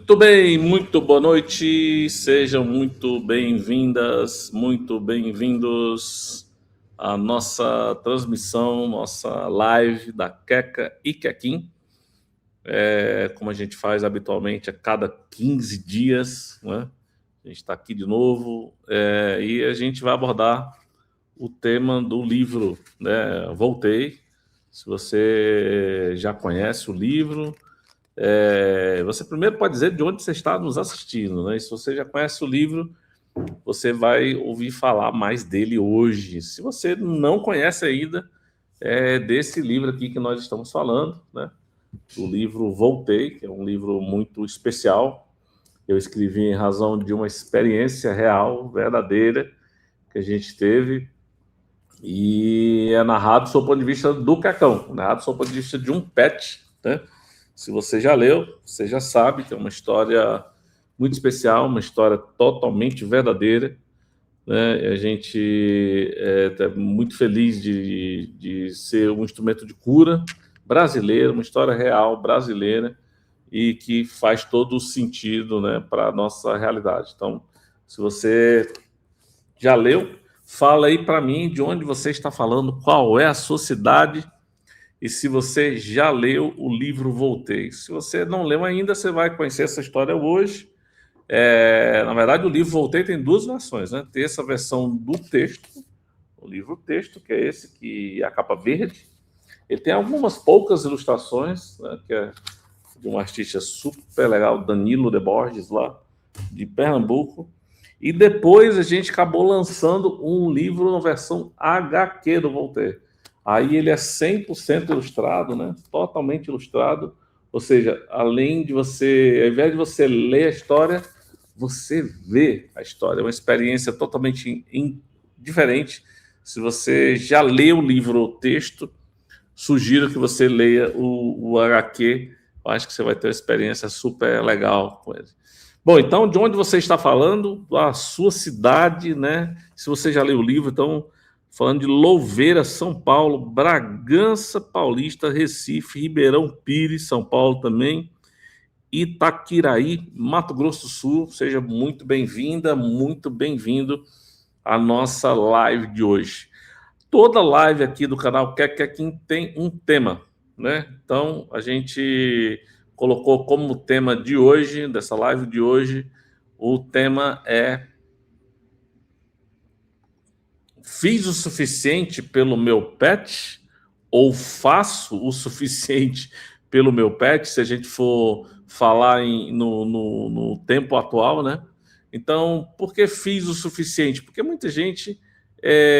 Muito bem, muito boa noite, sejam muito bem-vindas, muito bem-vindos à nossa transmissão, nossa live da Queca e Quequim, como a gente faz habitualmente a cada 15 dias, né? A gente está aqui de novo e a gente vai abordar o tema do livro, né? Voltei. Se você já conhece o livro, você primeiro pode dizer de onde você está nos assistindo, né? E se você já conhece o livro, você vai ouvir falar mais dele hoje. Se você não conhece ainda, é desse livro aqui que nós estamos falando, né? O livro Voltei, que é um livro muito especial. Eu escrevi em razão de uma experiência real, verdadeira, que a gente teve, e é narrado sob o ponto de vista do Cacão, narrado sob o ponto de vista de um pet, né? Se você já leu, você já sabe que é uma história muito especial, uma história totalmente verdadeira, né? A gente tá muito feliz de ser um instrumento de cura brasileiro, uma história real brasileira e que faz todo o sentido, né, para a nossa realidade. Então, se você já leu, fala aí para mim de onde você está falando, qual é a sua cidade e se você já leu o livro Voltei. Se você não leu ainda, você vai conhecer essa história hoje. Na verdade, o livro Voltei tem duas versões, né? Tem essa versão do texto, o livro texto, que é esse que é a capa verde. Ele tem algumas poucas ilustrações, né, que é de um artista super legal, Danilo de Borges, lá de Pernambuco. E depois a gente acabou lançando um livro na versão HQ do Voltaire. Aí ele é 100% ilustrado, né? Totalmente ilustrado. Ou seja, além de você, ao invés de você ler a história, você vê a história. É uma experiência totalmente diferente. Se você já leu o livro ou texto, sugiro que você leia o HQ. Eu acho que você vai ter uma experiência super legal com ele. Bom, então, de onde você está falando? A sua cidade, né? Se você já leu o livro, então, falando de Louveira, São Paulo, Bragança Paulista, Recife, Ribeirão Pires, São Paulo também, Itaquiraí, Mato Grosso do Sul. Seja muito bem-vinda, muito bem-vindo à nossa live de hoje. Toda live aqui do canal Quem tem um tema, né? Então, a gente colocou como tema de hoje, dessa live de hoje, o tema é: fiz o suficiente pelo meu pet ou faço o suficiente pelo meu pet, se a gente for falar no tempo atual, né? Então, por que fiz o suficiente? Porque muita gente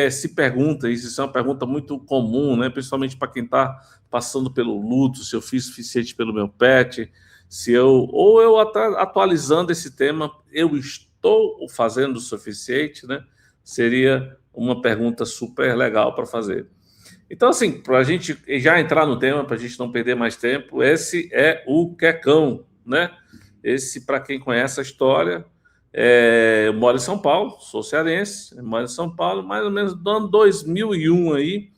se pergunta, isso é uma pergunta muito comum, né? Principalmente para quem está passando pelo luto, se eu fiz o suficiente pelo meu pet, se eu, ou eu atualizando esse tema, eu estou fazendo o suficiente, né? Seria uma pergunta super legal para fazer. Então, assim, para a gente já entrar no tema, para a gente não perder mais tempo, esse é o Quecão, né? Esse, para quem conhece a história, eu moro em São Paulo, sou cearense, moro em São Paulo, mais ou menos no ano 2001 aí,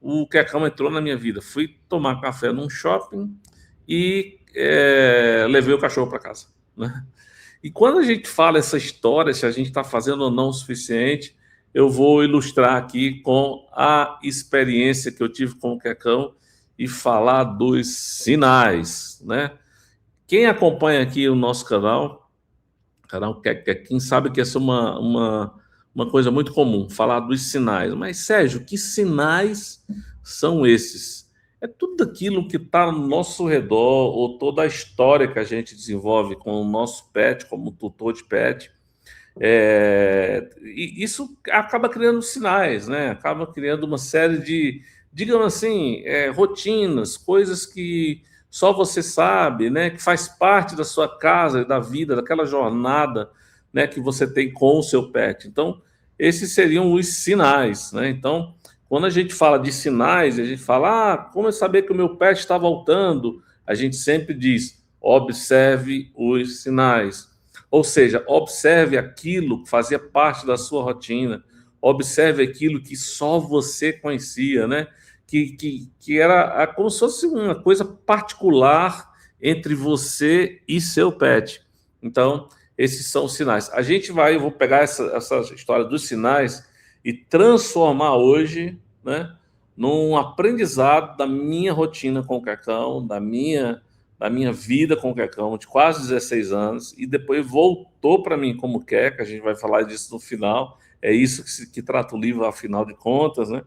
o Quecão entrou na minha vida. Fui tomar café num shopping e levei o cachorro para casa, né? E quando a gente fala essa história, se a gente está fazendo ou não o suficiente, eu vou ilustrar aqui com a experiência que eu tive com o Quecão e falar dos sinais, né? Quem acompanha aqui o nosso canal Quem sabe que essa é uma coisa muito comum, falar dos sinais. Mas, Sérgio, que sinais são esses? É tudo aquilo que está no nosso redor, ou toda a história que a gente desenvolve com o nosso pet, como tutor de pet. E isso acaba criando sinais, né? Acaba criando uma série de, digamos assim, rotinas, coisas que só você sabe, né? Que faz parte da sua casa, da vida, daquela jornada, né? Que você tem com o seu pet. Então, esses seriam os sinais, né? Então, quando a gente fala de sinais, a gente fala, como eu saber que o meu pet está voltando? A gente sempre diz, observe os sinais. Ou seja, observe aquilo que fazia parte da sua rotina, observe aquilo que só você conhecia, né? Que era como se fosse uma coisa particular entre você e seu pet. Então, esses são os sinais. Eu vou pegar essa história dos sinais e transformar hoje, né, num aprendizado da minha rotina com o Cacão, da minha vida com o Cacão, de quase 16 anos, e depois voltou para mim como Queca. A gente vai falar disso no final. É isso que trata o livro, afinal de contas, né?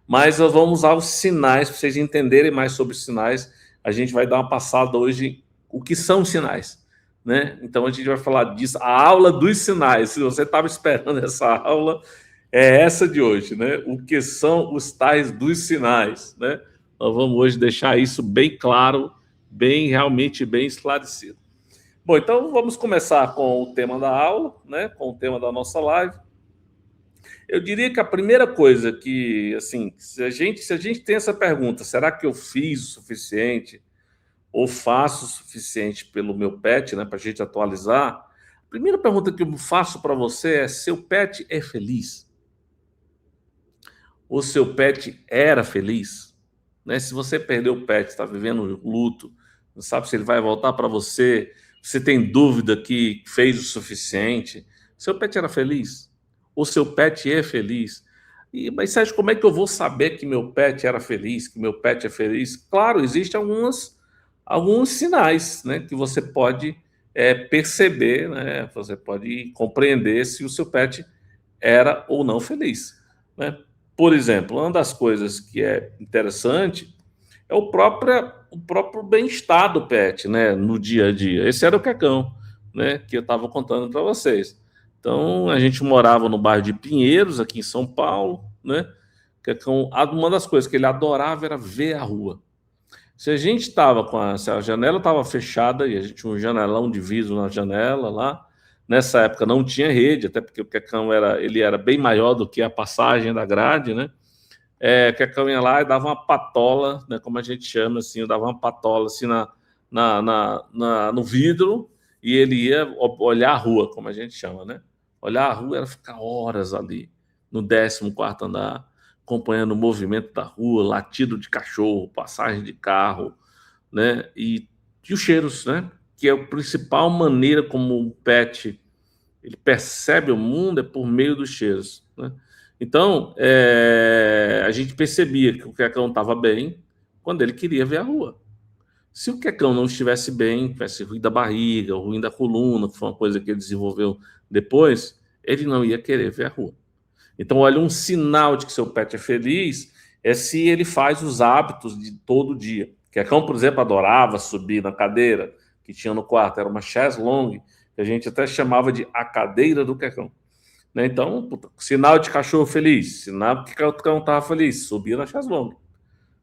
Mas nós vamos usar os sinais para vocês entenderem mais sobre os sinais. A gente vai dar uma passada hoje o que são os sinais, né? Então a gente vai falar disso, a aula dos sinais. Se você estava esperando essa aula, é essa de hoje, né? O que são os tais dos sinais, né? Nós vamos hoje deixar isso bem claro, realmente bem esclarecido. Bom, então vamos começar com o tema da aula, né? Com o tema da nossa live. Eu diria que a primeira coisa que, assim, se a gente tem essa pergunta, será que eu fiz o suficiente ou faço o suficiente pelo meu pet, né, para a gente atualizar? A primeira pergunta que eu faço para você é: seu pet é feliz? O seu pet era feliz? Né? Se você perdeu o pet, está vivendo luto, não sabe se ele vai voltar para você, você tem dúvida que fez o suficiente, seu pet era feliz? O seu pet é feliz? Mas Sérgio, como é que eu vou saber que meu pet era feliz, que meu pet é feliz? Claro, existem alguns sinais, né, que você pode perceber, né, você pode compreender se o seu pet era ou não feliz, né? Por exemplo, uma das coisas que é interessante é o próprio bem-estar do pet, né, no dia a dia. Esse era o Cacão, né, que eu estava contando para vocês. Então, a gente morava no bairro de Pinheiros, aqui em São Paulo, né? Cacão, uma das coisas que ele adorava era ver a rua. Se a gente estava se a janela estava fechada e a gente tinha um janelão de vidro na janela lá, nessa época não tinha rede, até porque o Cacão ele era bem maior do que a passagem da grade, né? O Cacão ia lá e dava uma patola, né, como a gente chama assim, eu dava uma patola assim no vidro, e ele ia olhar a rua, como a gente chama, né? Olhar a rua era ficar horas ali, no 14º andar, acompanhando o movimento da rua, latido de cachorro, passagem de carro, né? E os cheiros, né? Que é a principal maneira como o pet ele percebe o mundo é por meio dos cheiros, né? Então, a gente percebia que o Quecão estava bem quando ele queria ver a rua. Se o Quecão não estivesse bem, tivesse ruim da barriga, ou ruim da coluna, que foi uma coisa que ele desenvolveu depois, ele não ia querer ver a rua. Então, olha, um sinal de que seu pet é feliz é se ele faz os hábitos de todo dia. O Quecão, por exemplo, adorava subir na cadeira que tinha no quarto, era uma chaise longue, que a gente até chamava de a cadeira do Quecão. Né? Então, sinal de cachorro feliz, sinal que o cão estava feliz, subia na chaise longue.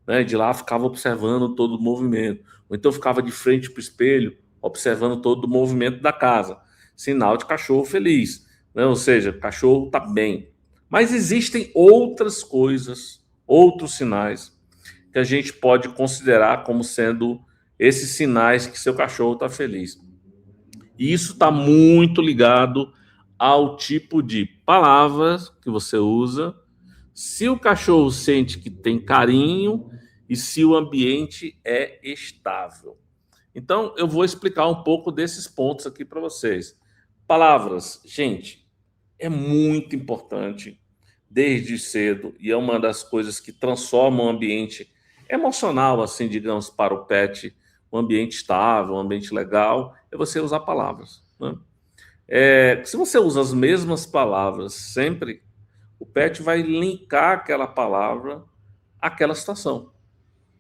Né? De lá ficava observando todo o movimento. Ou então ficava de frente para o espelho, observando todo o movimento da casa. Sinal de cachorro feliz. Né? Ou seja, o cachorro está bem. Mas existem outras coisas, outros sinais, que a gente pode considerar como sendo esses sinais que seu cachorro está feliz. E isso está muito ligado ao tipo de palavras que você usa, se o cachorro sente que tem carinho e se o ambiente é estável. Então, eu vou explicar um pouco desses pontos aqui para vocês. Palavras, gente, é muito importante desde cedo, e é uma das coisas que transforma o ambiente emocional, assim, digamos, para o pet, um ambiente estável, um ambiente legal, é você usar palavras, né? Se você usa as mesmas palavras sempre, o pet vai linkar aquela palavra àquela situação,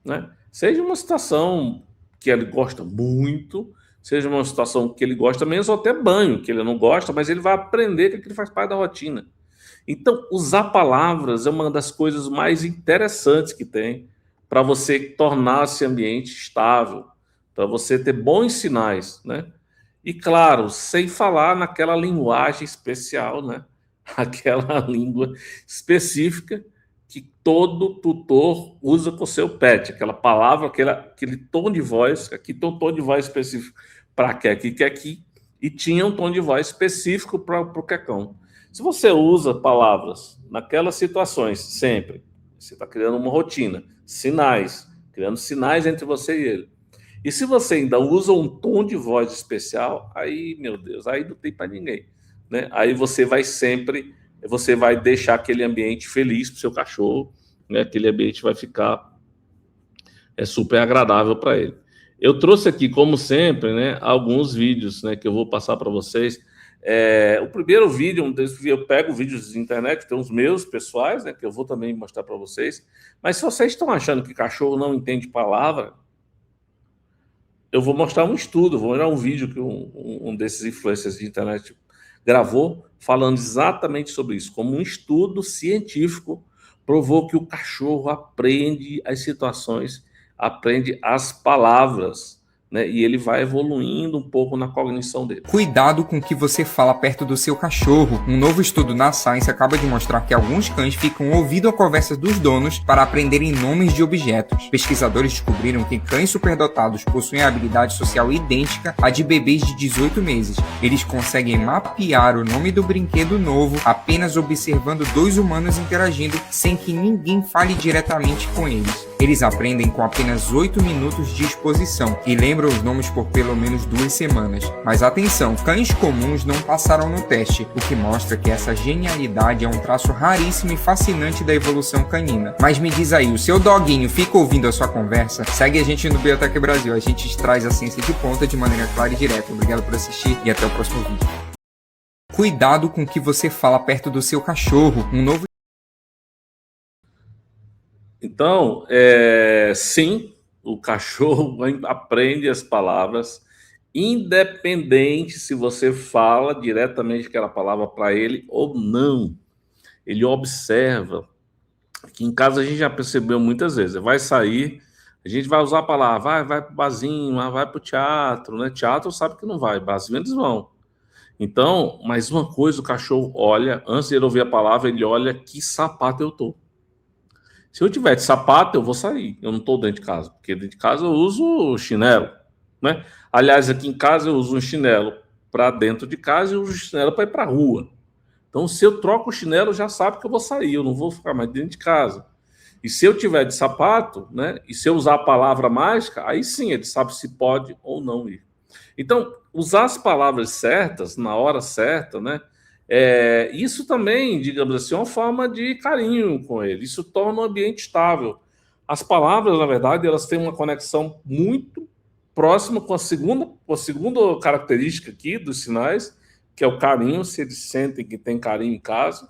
né? Seja uma situação que ele gosta muito, seja uma situação que ele gosta menos, ou até banho, que ele não gosta, mas ele vai aprender que aquilo faz parte da rotina. Então, usar palavras é uma das coisas mais interessantes que tem para você tornar esse ambiente estável, para você ter bons sinais, né? E claro, sem falar naquela linguagem especial, né? Aquela língua específica que todo tutor usa com o seu pet, aquela palavra, aquele tom de voz, aqui tem um tom de voz específico para quer aqui, e tinha um tom de voz específico para o Quecão. Se você usa palavras naquelas situações sempre, você está criando uma rotina, sinais, criando sinais entre você e ele. E se você ainda usa um tom de voz especial, aí, meu Deus, aí não tem para ninguém, né? Aí você vai deixar aquele ambiente feliz para o seu cachorro, né? Aquele ambiente vai ficar super agradável para ele. Eu trouxe aqui, como sempre, né, alguns vídeos, né, que eu vou passar para vocês. O primeiro vídeo, eu pego vídeos de internet, tem os meus pessoais, né, que eu vou também mostrar para vocês. Mas se vocês estão achando que cachorro não entende palavra, eu vou mostrar um estudo, vou mostrar um vídeo que um desses influencers de internet gravou, falando exatamente sobre isso. Como um estudo científico provou que o cachorro aprende as situações, aprende as palavras, né? E ele vai evoluindo um pouco na cognição dele. Cuidado com o que você fala perto do seu cachorro. Um novo estudo na Science acaba de mostrar que alguns cães ficam ouvindo a conversa dos donos para aprenderem nomes de objetos. Pesquisadores descobriram que cães superdotados possuem a habilidade social idêntica à de bebês de 18 meses. Eles conseguem mapear o nome do brinquedo novo apenas observando dois humanos interagindo sem que ninguém fale diretamente com eles. Eles aprendem com apenas 8 minutos de exposição e lembram os nomes por pelo menos 2 semanas. Mas atenção, cães comuns não passaram no teste, o que mostra que essa genialidade é um traço raríssimo e fascinante da evolução canina. Mas me diz aí, o seu doguinho fica ouvindo a sua conversa? Segue a gente no Biotech Brasil, a gente traz a ciência de ponta de maneira clara e direta. Obrigado por assistir e até o próximo vídeo. Cuidado com o que você fala perto do seu cachorro. Um novo Então, sim, o cachorro aprende as palavras, independente se você fala diretamente aquela palavra para ele ou não. Ele observa. Aqui em casa a gente já percebeu muitas vezes. Vai sair, a gente vai usar a palavra, vai pro barzinho, vai pro teatro, né? Teatro sabe que não vai, barzinho eles vão. Então, mais uma coisa, o cachorro olha, antes de ele ouvir a palavra, ele olha que sapato eu tô. Se eu tiver de sapato, eu vou sair. Eu não estou dentro de casa, porque dentro de casa eu uso chinelo, né? Aliás, aqui em casa eu uso um chinelo para dentro de casa e uso chinelo para ir para a rua. Então, se eu troco o chinelo, já sabe que eu vou sair, eu não vou ficar mais dentro de casa. E se eu tiver de sapato, né? E se eu usar a palavra mágica, aí sim ele sabe se pode ou não ir. Então, usar as palavras certas na hora certa, né? Isso também, digamos assim, é uma forma de carinho com ele. Isso torna o ambiente estável. As palavras, na verdade, elas têm uma conexão muito próxima com a segunda característica aqui dos sinais, que é o carinho, se eles sentem que tem carinho em casa,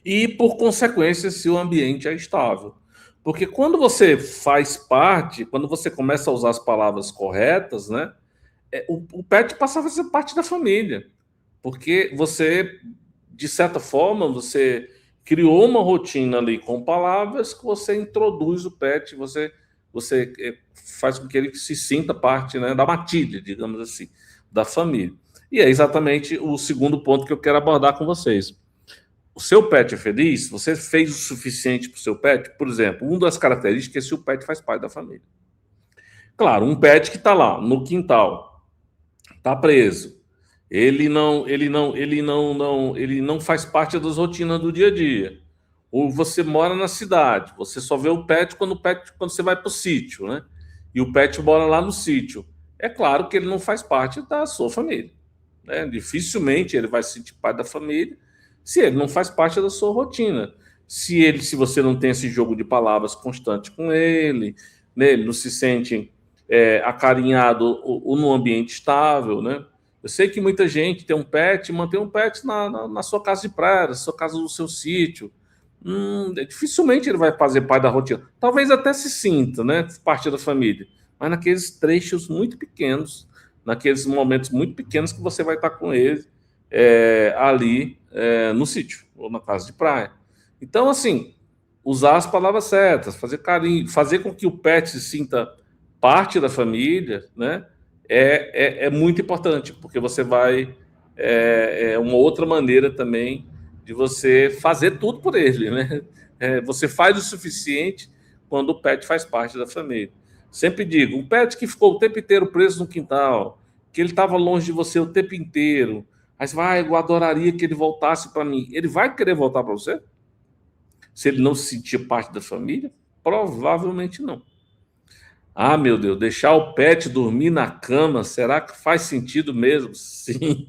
e, por consequência, se o ambiente é estável. Porque quando você faz parte, quando você começa a usar as palavras corretas, né, o pet passa a fazer parte da família. Porque você, de certa forma, você criou uma rotina ali com palavras que você introduz o pet, você faz com que ele se sinta parte, né, da matilha, digamos assim, da família. E é exatamente o segundo ponto que eu quero abordar com vocês. O seu pet é feliz? Você fez o suficiente para o seu pet? Por exemplo, uma das características é se o pet faz parte da família. Claro, um pet que está lá no quintal, está preso, ele não faz parte das rotinas do dia a dia. Ou você mora na cidade, você só vê o pet quando você vai para o sítio, né? E o pet mora lá no sítio. É claro que ele não faz parte da sua família, né? Dificilmente ele vai se sentir parte da família se ele não faz parte da sua rotina. Se você não tem esse jogo de palavras constante com ele, né? Ele não se sente acarinhado ou num ambiente estável, né? Eu sei que muita gente tem um pet, mantém um pet na sua casa de praia, na sua casa, no seu sítio. Dificilmente ele vai fazer parte da rotina. Talvez até se sinta, né, parte da família, mas naqueles trechos muito pequenos, naqueles momentos muito pequenos que você vai estar com ele ali no sítio ou na casa de praia. Então, assim, usar as palavras certas, fazer carinho, fazer com que o pet se sinta parte da família, né? É muito importante, porque você vai. Uma outra maneira também de você fazer tudo por ele, né? Você faz o suficiente quando o pet faz parte da família. Sempre digo: um pet que ficou o tempo inteiro preso no quintal, que ele estava longe de você o tempo inteiro, mas eu adoraria que ele voltasse para mim. Ele vai querer voltar para você? Se ele não se sentir parte da família? Provavelmente não. Ah, meu Deus, deixar o pet dormir na cama, será que faz sentido mesmo? Sim,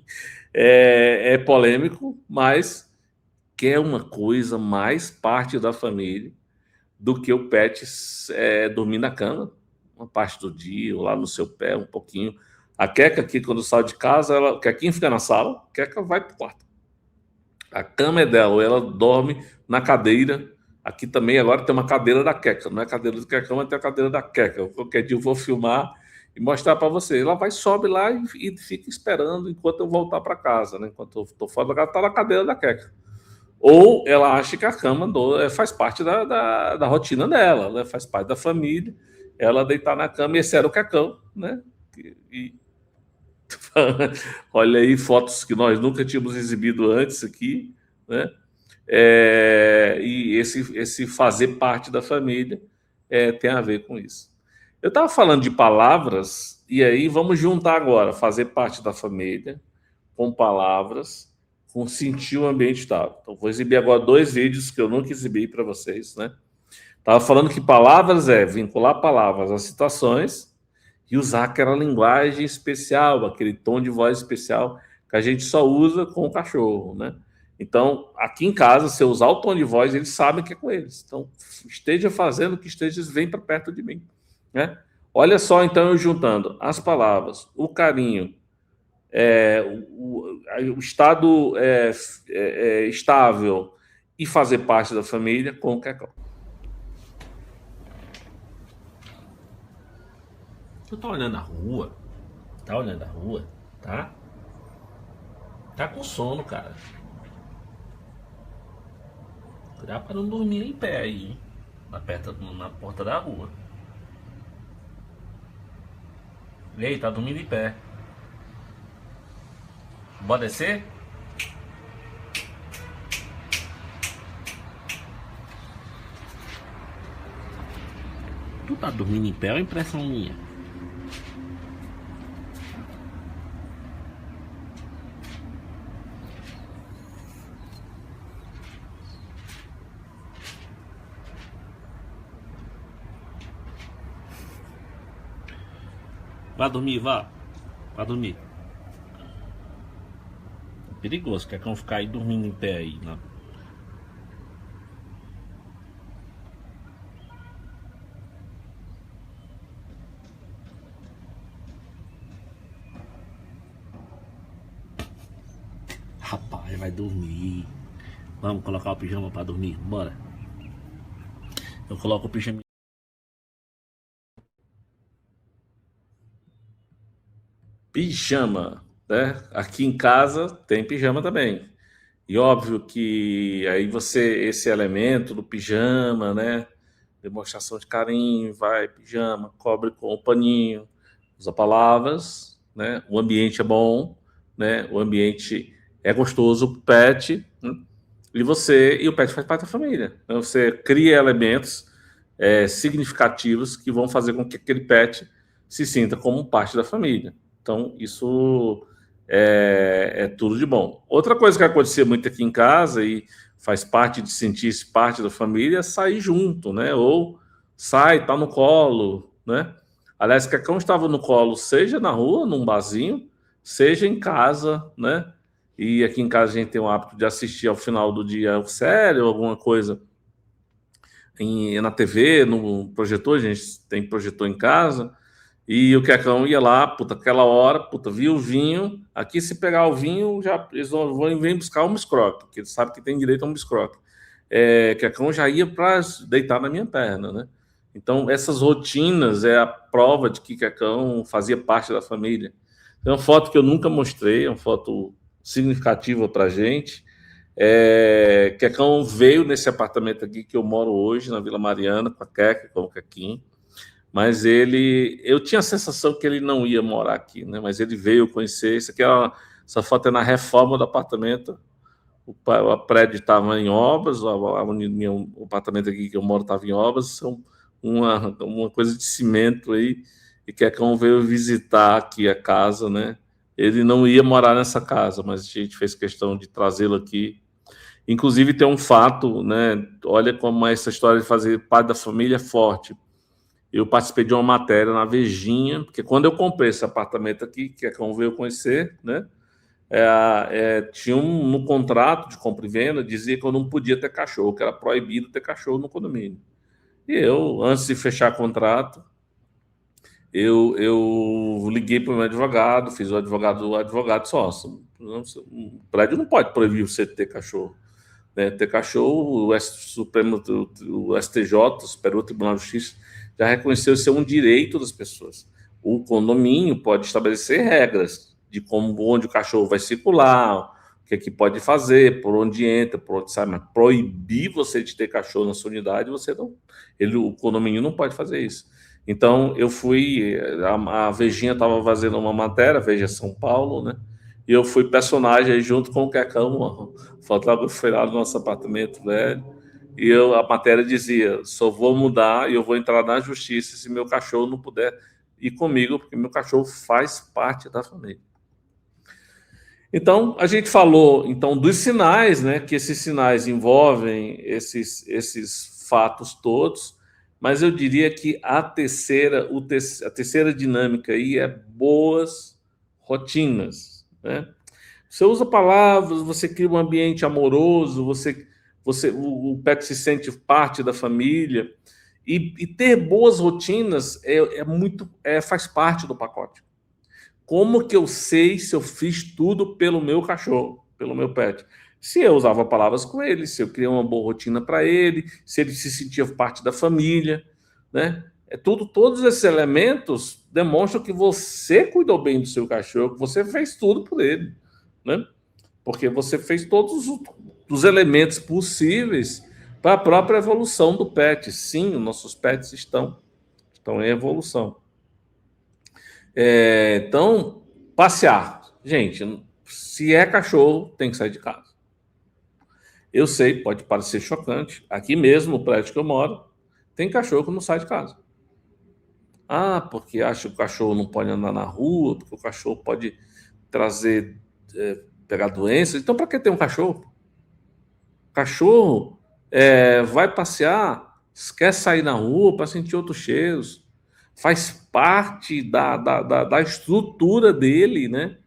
é polêmico, mas que é uma coisa mais parte da família do que o pet dormir na cama, uma parte do dia, ou lá no seu pé, um pouquinho. A Queca aqui, quando sai de casa, ela, Quequinha fica na sala, a Queca vai pro quarto. A cama é dela, ela dorme na cadeira. Aqui também agora tem uma cadeira da Queca, não é cadeira do Quecão, mas tem a cadeira da Queca. Qualquer dia eu vou filmar e mostrar para você. Ela vai, sobe lá e fica esperando enquanto eu voltar para casa, né? Enquanto eu estou fora da casa, está na cadeira da Queca. Ou ela acha que a cama faz parte da rotina dela, né? Faz parte da família. Ela deitar na cama, e esse era o Quecão, né? E, olha aí fotos que nós nunca tínhamos exibido antes aqui, né? E esse fazer parte da família tem a ver com isso. Eu estava falando de palavras, e aí vamos juntar agora fazer parte da família com palavras, com sentir o ambiente estável. Então, vou exibir agora 2 vídeos que eu nunca exibi para vocês, né? Estava falando que palavras vincular palavras às situações e usar aquela linguagem especial, aquele tom de voz especial que a gente só usa com o cachorro, né? Então, aqui em casa, se eu usar o tom de voz, eles sabem que é com eles. Então, esteja fazendo o que esteja, vem para perto de mim, né? Olha só, então, eu juntando as palavras, o carinho, o estado estável e fazer parte da família com o Cacau. Tu tá olhando a rua? Tá olhando a rua? Tá? Tá com sono, cara. Cuidado pra não dormir em pé aí, hein? Na porta da rua. Ei, tá dormindo em pé. Bora descer? Tu tá dormindo em pé ou é impressão minha? Vá dormir, vá. Vá dormir. É perigoso, quer cão ficar aí dormindo em pé aí, né? Rapaz, vai dormir. Vamos colocar o pijama pra dormir, bora. Eu coloco o pijama. Pijama, né? Aqui em casa tem pijama também. E óbvio que aí esse elemento do pijama, né? Demonstração de carinho, vai, pijama, cobre com o paninho, usa palavras, né? O ambiente é bom, né? O ambiente é gostoso, o pet, né? E o pet faz parte da família. Então você cria elementos significativos que vão fazer com que aquele pet se sinta como parte da família. Então, isso é tudo de bom. Outra coisa que acontecia muito aqui em casa e faz parte de sentir-se parte da família é sair junto, né? Ou sai, tá no colo, né? Aliás, Cacão estava no colo, seja na rua, num barzinho, seja em casa, né? E aqui em casa a gente tem o hábito de assistir ao final do dia série ou alguma coisa na TV, no projetor, a gente tem projetor em casa. E o Quecão ia lá, puta, aquela hora, puta, via o vinho. Aqui, se pegar o vinho, eles vêm buscar um biscroque, porque eles sabem que tem direito a um biscroque. Quecão já ia para deitar na minha perna, né? Então, essas rotinas é a prova de que Quecão fazia parte da família. Tem uma foto que eu nunca mostrei, uma foto significativa para a gente. Quecão veio nesse apartamento aqui que eu moro hoje, na Vila Mariana, com a Queca, com o Quequinho. Mas eu tinha a sensação que ele não ia morar aqui, né? Mas ele veio conhecer. Essa foto é na reforma do apartamento. O prédio estava em obras, o apartamento aqui que eu moro estava em obras. São uma coisa de cimento aí. E Quecão veio visitar aqui a casa, né? Ele não ia morar nessa casa, mas a gente fez questão de trazê-lo aqui. Inclusive, tem um fato, né? Olha como essa história de fazer parte da família é forte. eu participei de uma matéria na Vejinha, porque quando eu comprei esse apartamento aqui, que é como veio conhecer, né? Tinha no contrato de compra e venda, dizia que eu não podia ter cachorro, que era proibido ter cachorro no condomínio. E eu, antes de fechar contrato, eu liguei para o meu advogado, fiz o advogado sócio. O prédio não pode proibir você de ter cachorro. Né? Ter cachorro, o STJ, o Superior Tribunal de Justiça, já reconheceu ser um direito das pessoas. O condomínio pode estabelecer regras de onde o cachorro vai circular, o que pode fazer, por onde entra, por onde sai, mas proibir você de ter cachorro na sua unidade, o condomínio não pode fazer isso. Então, eu fui, a Vejinha estava fazendo uma matéria, Veja São Paulo, né? E eu fui personagem aí junto com o Quecão, o fotógrafo foi lá no nosso apartamento velho, e a matéria dizia, só vou mudar e eu vou entrar na justiça se meu cachorro não puder ir comigo, porque meu cachorro faz parte da família. Então, a gente falou então dos sinais, né? Que esses sinais envolvem esses fatos todos, mas eu diria que a terceira dinâmica aí é boas rotinas, né? Você usa palavras, você cria um ambiente amoroso, o pet se sente parte da família, e ter boas rotinas faz parte do pacote. Como que eu sei se eu fiz tudo pelo meu cachorro, pelo meu pet? Se eu usava palavras com ele, se eu criei uma boa rotina para ele, se ele se sentia parte da família, né? Todos esses elementos demonstram que você cuidou bem do seu cachorro, que você fez tudo por ele, né? Porque você fez todos os elementos possíveis para a própria evolução do pet. Sim, os nossos pets estão em evolução. Então, passear. Gente, se é cachorro, tem que sair de casa. Eu sei, pode parecer chocante. Aqui mesmo, no prédio que eu moro, tem cachorro que não sai de casa. Porque acha que o cachorro não pode andar na rua, porque o cachorro pode pegar doenças. Então, para que ter um cachorro? Cachorro vai passear, quer sair na rua para sentir outros cheiros. Faz parte da estrutura dele, né?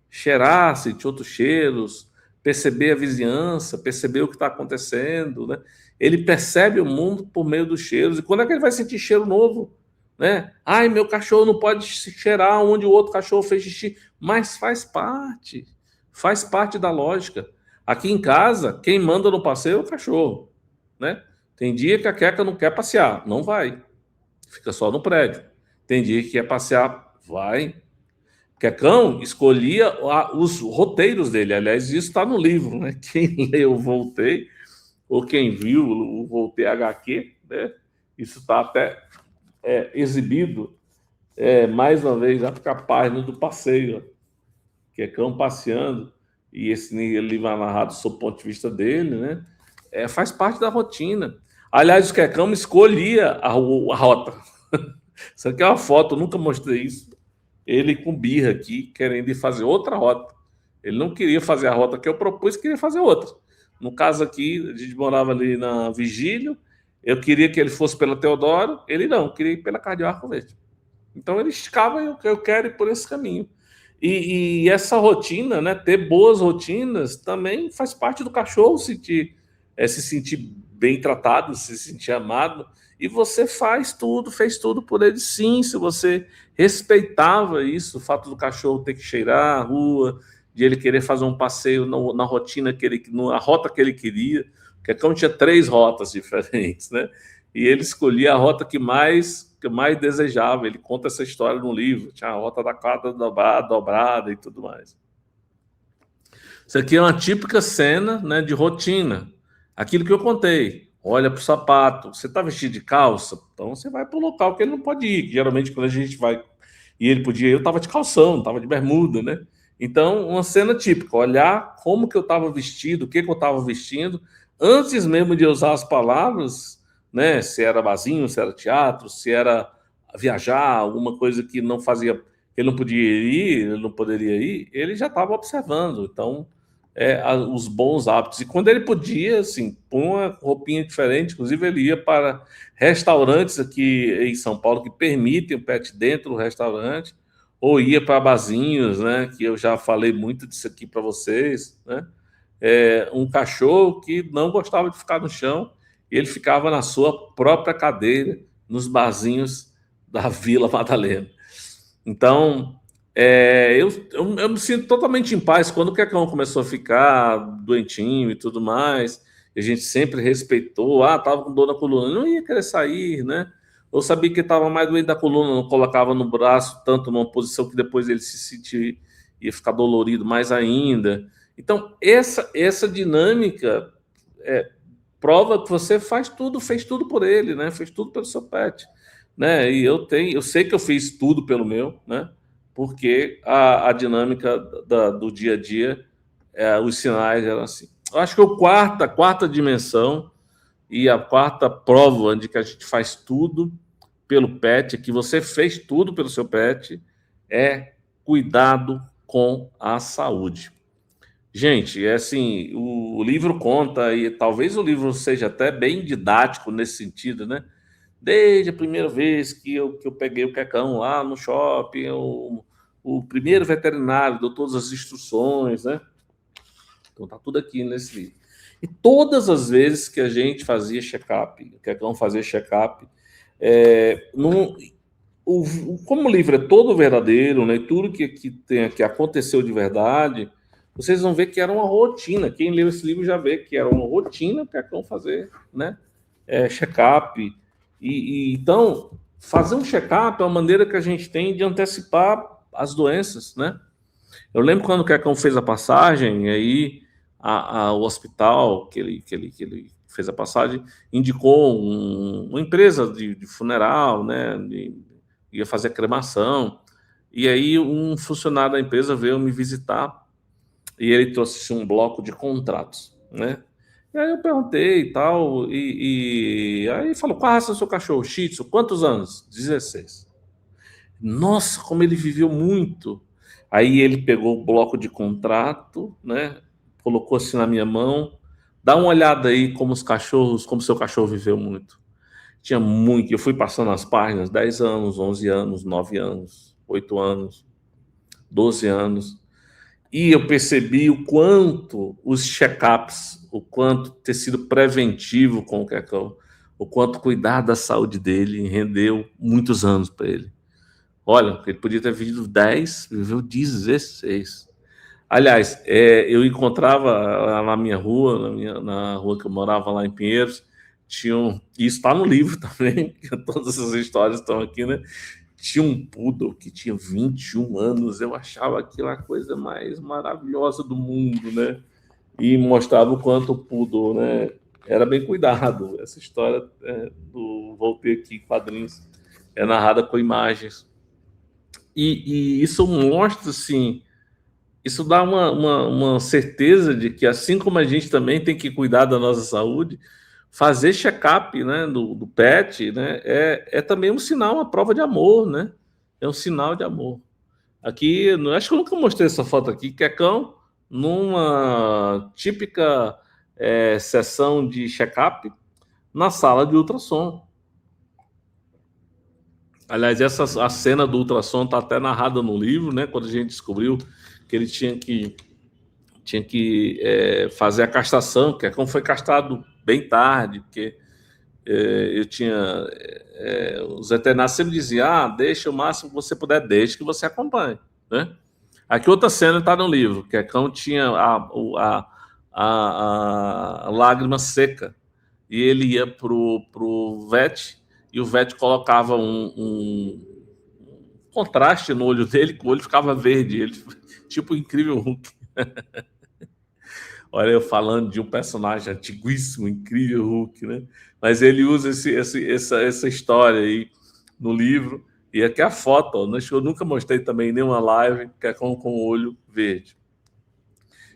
Cheirar, sentir outros cheiros, perceber a vizinhança, perceber o que está acontecendo, né? Ele percebe o mundo por meio dos cheiros. E quando é que ele vai sentir cheiro novo? Né? Meu cachorro não pode cheirar onde o outro cachorro fez xixi. Mas faz parte da lógica. Aqui em casa, quem manda no passeio é o cachorro, né? Tem dia que a Queca não quer passear, não vai. Fica só no prédio. Tem dia que quer passear, vai. Quecão escolhia os roteiros dele. Aliás, isso está no livro, né? Quem leu Voltei, ou quem viu o Voltei HQ, né? Isso está até exibido mais uma vez, já fica a página do passeio. Quecão passeando, e esse livro é narrado sob o ponto de vista dele, né? Faz parte da rotina. Aliás, o Quecão escolhia a rota. Isso aqui é uma foto, eu nunca mostrei isso. Ele com birra aqui, querendo ir fazer outra rota. Ele não queria fazer a rota que eu propus, queria fazer outra. No caso aqui, a gente morava ali na Vigílio, eu queria que ele fosse pela Teodoro, ele não, queria ir pela Cardeal Arco Verde. Então ele esticava, eu quero ir por esse caminho. E essa rotina, né, ter boas rotinas, também faz parte do cachorro se sentir bem tratado, se sentir amado. E você fez tudo por ele, sim, se você respeitava isso, o fato do cachorro ter que cheirar a rua, de ele querer fazer um passeio na rotina na rota que ele queria. O Quecão tinha 3 rotas diferentes, né? E ele escolhia a rota que mais desejava. Ele conta essa história no livro. Tinha a rota da quadra dobrada e tudo mais. Isso aqui é uma típica cena, né, de rotina. Aquilo que eu contei. Olha para o sapato. Você está vestido de calça? Então você vai para o local que ele não pode ir. Geralmente, quando a gente vai e ele podia ir, eu estava de calção, estava de bermuda, né? Então, uma cena típica. Olhar como que eu estava vestido, o que eu estava vestindo, antes mesmo de usar as palavras, né? Se era barzinho, se era teatro, se era viajar, alguma coisa que ele não podia ir, ele não poderia ir, ele já estava observando. Então, os bons hábitos. E quando ele podia, assim, pôr uma roupinha diferente, inclusive ele ia para restaurantes aqui em São Paulo que permitem o pet dentro do restaurante, ou ia para barzinhos, né, que eu já falei muito disso aqui para vocês, né? Um cachorro que não gostava de ficar no chão, e ele ficava na sua própria cadeira, nos barzinhos da Vila Madalena. Então, eu me sinto totalmente em paz quando o Quecão começou a ficar doentinho e tudo mais. E a gente sempre respeitou. Tava com dor na coluna, não ia querer sair, né? Eu sabia que estava mais doente da coluna, não colocava no braço tanto numa posição que depois ele se sentir, ia ficar dolorido mais ainda. Então, essa dinâmica prova que você fez tudo por ele, né? Fez tudo pelo seu pet, né? E eu sei que eu fiz tudo pelo meu, né? Porque a dinâmica do dia a dia, os sinais eram assim. Eu acho que a quarta dimensão e a quarta prova de que a gente faz tudo pelo pet, que você fez tudo pelo seu pet, é cuidado com a saúde. Gente, assim, o livro conta, e talvez o livro seja até bem didático nesse sentido, né? Desde a primeira vez que eu peguei o Quecão lá no shopping, o primeiro veterinário deu todas as instruções, né? Então tá tudo aqui nesse livro. E todas as vezes que a gente fazia check-up, o Quecão fazia check-up, como o livro é todo verdadeiro, né? Tudo que aconteceu de verdade, vocês vão ver que era uma rotina. Quem leu esse livro já vê que era uma rotina que Quecão fazer, né? Check-up. Então, fazer um check-up é uma maneira que a gente tem de antecipar as doenças, né? Eu lembro quando o Quecão fez a passagem, aí o hospital que ele fez a passagem indicou uma empresa de funeral, né? Ia fazer cremação. E aí um funcionário da empresa veio me visitar e ele trouxe um bloco de contratos, né? E aí eu perguntei e tal, e aí falou, qual a raça do seu cachorro? Shih Tzu, quantos anos? 16. Nossa, como ele viveu muito. Aí ele pegou o bloco de contrato, né? Colocou assim na minha mão. Dá uma olhada aí como seu cachorro viveu muito. Tinha muito, eu fui passando as páginas, 10 anos, 11 anos, 9 anos, 8 anos, 12 anos. E eu percebi o quanto os check-ups, o quanto ter sido preventivo com o Quecão, o quanto cuidar da saúde dele rendeu muitos anos para ele. Olha, ele podia ter vivido 10, viveu 16. Aliás, eu encontrava na minha rua, na rua que eu morava lá em Pinheiros, e isso está no livro também, todas essas histórias estão aqui, né? Tinha um poodle que tinha 21 anos, eu achava aquilo a coisa mais maravilhosa do mundo, né? E mostrava o quanto o poodle, né, era bem cuidado. Essa história do Voltei Aqui, quadrinhos, é narrada com imagens. E isso mostra, assim, isso dá uma certeza de que, assim como a gente também tem que cuidar da nossa saúde, fazer check-up, né, do pet, né, é também um sinal, uma prova de amor, né? É um sinal de amor. Aqui, acho que eu nunca mostrei essa foto aqui, Quecão, numa típica sessão de check-up na sala de ultrassom. Aliás, a cena do ultrassom está até narrada no livro, né? Quando a gente descobriu que ele tinha que fazer a castração, que como foi castrado bem tarde, porque os veterinários sempre diziam, deixa o máximo que você puder, desde que você acompanhe, né? Aqui outra cena está no livro, que Quecão tinha a lágrima seca, e ele ia pro vet, e o vet colocava um contraste no olho dele, que o olho ficava verde, ele, tipo o Incrível Hulk. Olha, eu falando de um personagem antiguíssimo, Incrível Hulk, né? Mas ele usa essa história aí no livro, e aqui a foto, ó, eu nunca mostrei também em nenhuma live, Quecão com o olho verde.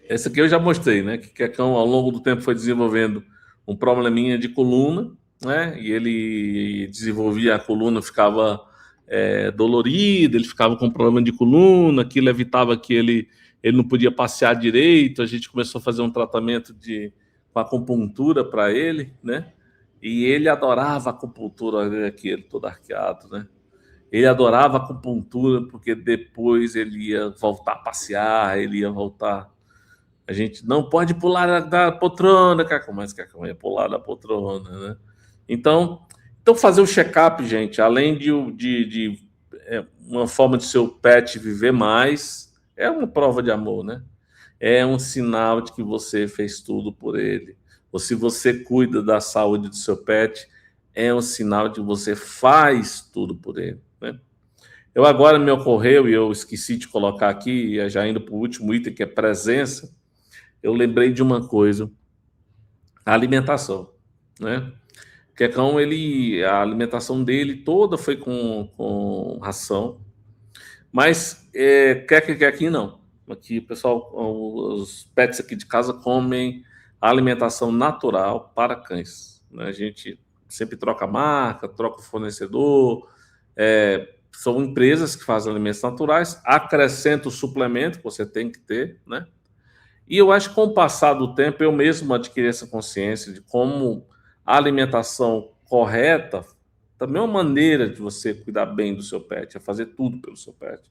Essa aqui eu já mostrei, né? Que Quecão, ao longo do tempo, foi desenvolvendo um probleminha de coluna, né? E ele desenvolvia a coluna, ficava dolorido, ele ficava com problema de coluna, aquilo evitava que ele ele não podia passear direito, a gente começou a fazer um tratamento com acupuntura para ele, né? E ele adorava a acupuntura, olha aqui, ele todo arqueado, né? Ele adorava a acupuntura porque depois ele ia voltar a passear, ele ia voltar. A gente não pode pular da poltrona, Cacau, mas Cacau ia pular da poltrona, né? Então fazer o check-up, gente, além de uma forma de seu pet viver mais, é uma prova de amor, né? É um sinal de que você fez tudo por ele. Ou se você cuida da saúde do seu pet, é um sinal de que você faz tudo por ele, né? Eu agora me ocorreu, e eu esqueci de colocar aqui, já indo para o último item, que é presença, eu lembrei de uma coisa, a alimentação, né? O Quecão, a alimentação dele toda foi com ração, mas Quequinho não. Aqui, pessoal, os pets aqui de casa comem alimentação natural para cães, né? A gente sempre troca marca, troca o fornecedor, são empresas que fazem alimentos naturais, acrescenta o suplemento que você tem que ter, né? E eu acho que com o passar do tempo eu mesmo adquiri essa consciência de como a alimentação correta também é uma maneira de você cuidar bem do seu pet, é fazer tudo pelo seu pet,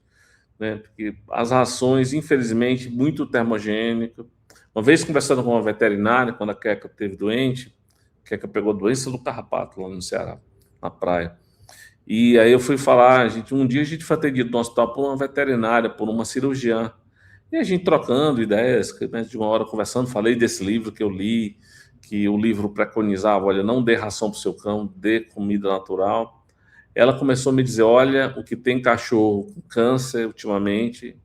né? Porque as rações, infelizmente, muito termogênicas. Uma vez conversando com uma veterinária, quando a Queca esteve doente, a Queca pegou doença do carrapato lá no Ceará, na praia. E aí eu fui falar, um dia a gente foi atendido no hospital por uma veterinária, por uma cirurgiã. E a gente trocando ideias, de uma hora conversando, falei desse livro que eu li, que o livro preconizava, olha, não dê ração para o seu cão, dê comida natural. Ela começou a me dizer, olha, o que tem cachorro com câncer ultimamente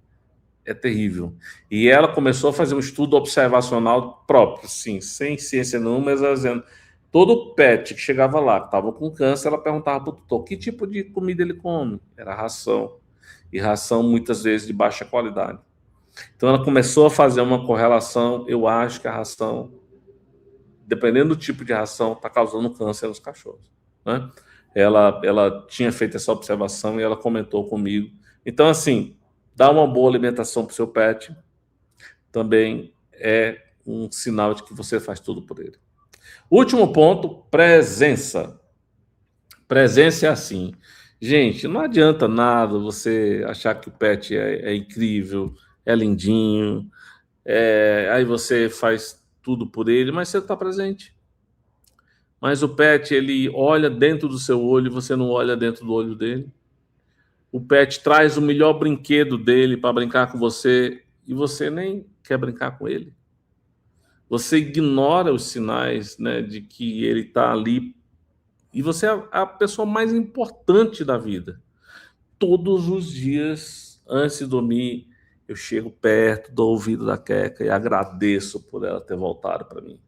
é terrível. E ela começou a fazer um estudo observacional próprio, sim, sem ciência nenhuma, mas dizendo, todo pet que chegava lá, que estava com câncer, ela perguntava para o tutor, que tipo de comida ele come? Era ração. E ração, muitas vezes, de baixa qualidade. Então, ela começou a fazer uma correlação. Eu acho que a ração, dependendo do tipo de ração, está causando câncer nos cachorros, né? Ela tinha feito essa observação e ela comentou comigo. Então, assim, dar uma boa alimentação para o seu pet também é um sinal de que você faz tudo por ele. Último ponto, presença. Presença é assim. Gente, não adianta nada você achar que o pet é incrível, é lindinho, aí você faz tudo por ele, mas você está presente. Mas o pet, ele olha dentro do seu olho e você não olha dentro do olho dele. O pet traz o melhor brinquedo dele para brincar com você e você nem quer brincar com ele. Você ignora os sinais, né, de que ele está ali e você é a pessoa mais importante da vida. Todos os dias, antes de dormir, eu chego perto do ouvido da Queca e agradeço por ela ter voltado para mim,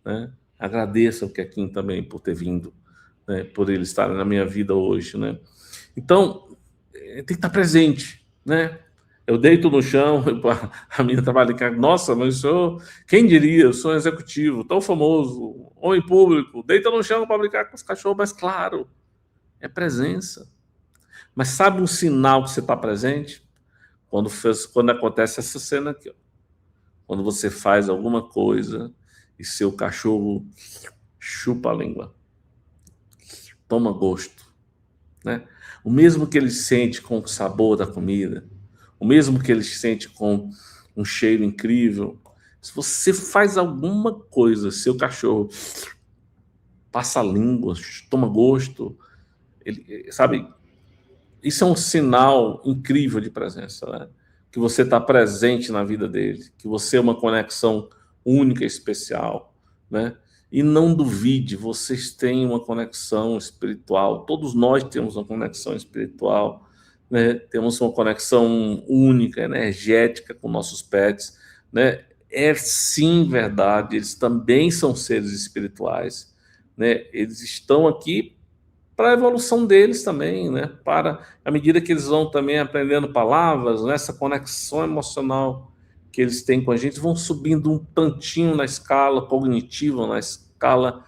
né? Agradeço ao Quequinho também por ter vindo, né? Por ele estar na minha vida hoje, né? Então, tem que estar presente, né? Eu deito no chão, a minha trabalha em casa, nossa, mas quem diria, eu sou um executivo tão famoso, homem público, deita no chão para brincar com os cachorros, mas claro, é presença. Mas sabe um sinal que você está presente? Quando acontece essa cena aqui, ó. Quando você faz alguma coisa e seu cachorro chupa a língua, toma gosto, né? O mesmo que ele sente com o sabor da comida, o mesmo que ele sente com um cheiro incrível, se você faz alguma coisa, seu cachorro passa a língua, toma gosto, ele, sabe? Isso é um sinal incrível de presença, né? Que você está presente na vida dele, que você é uma conexão única e especial, né? E não duvide, vocês têm uma conexão espiritual, todos nós temos uma conexão espiritual, né? Temos uma conexão única, energética com nossos pets, né? É sim verdade, eles também são seres espirituais, né? Eles estão aqui para a evolução deles também, né? Para à medida que eles vão também aprendendo palavras, né? Essa conexão emocional que eles têm com a gente, vão subindo um tantinho na escala cognitiva, na escala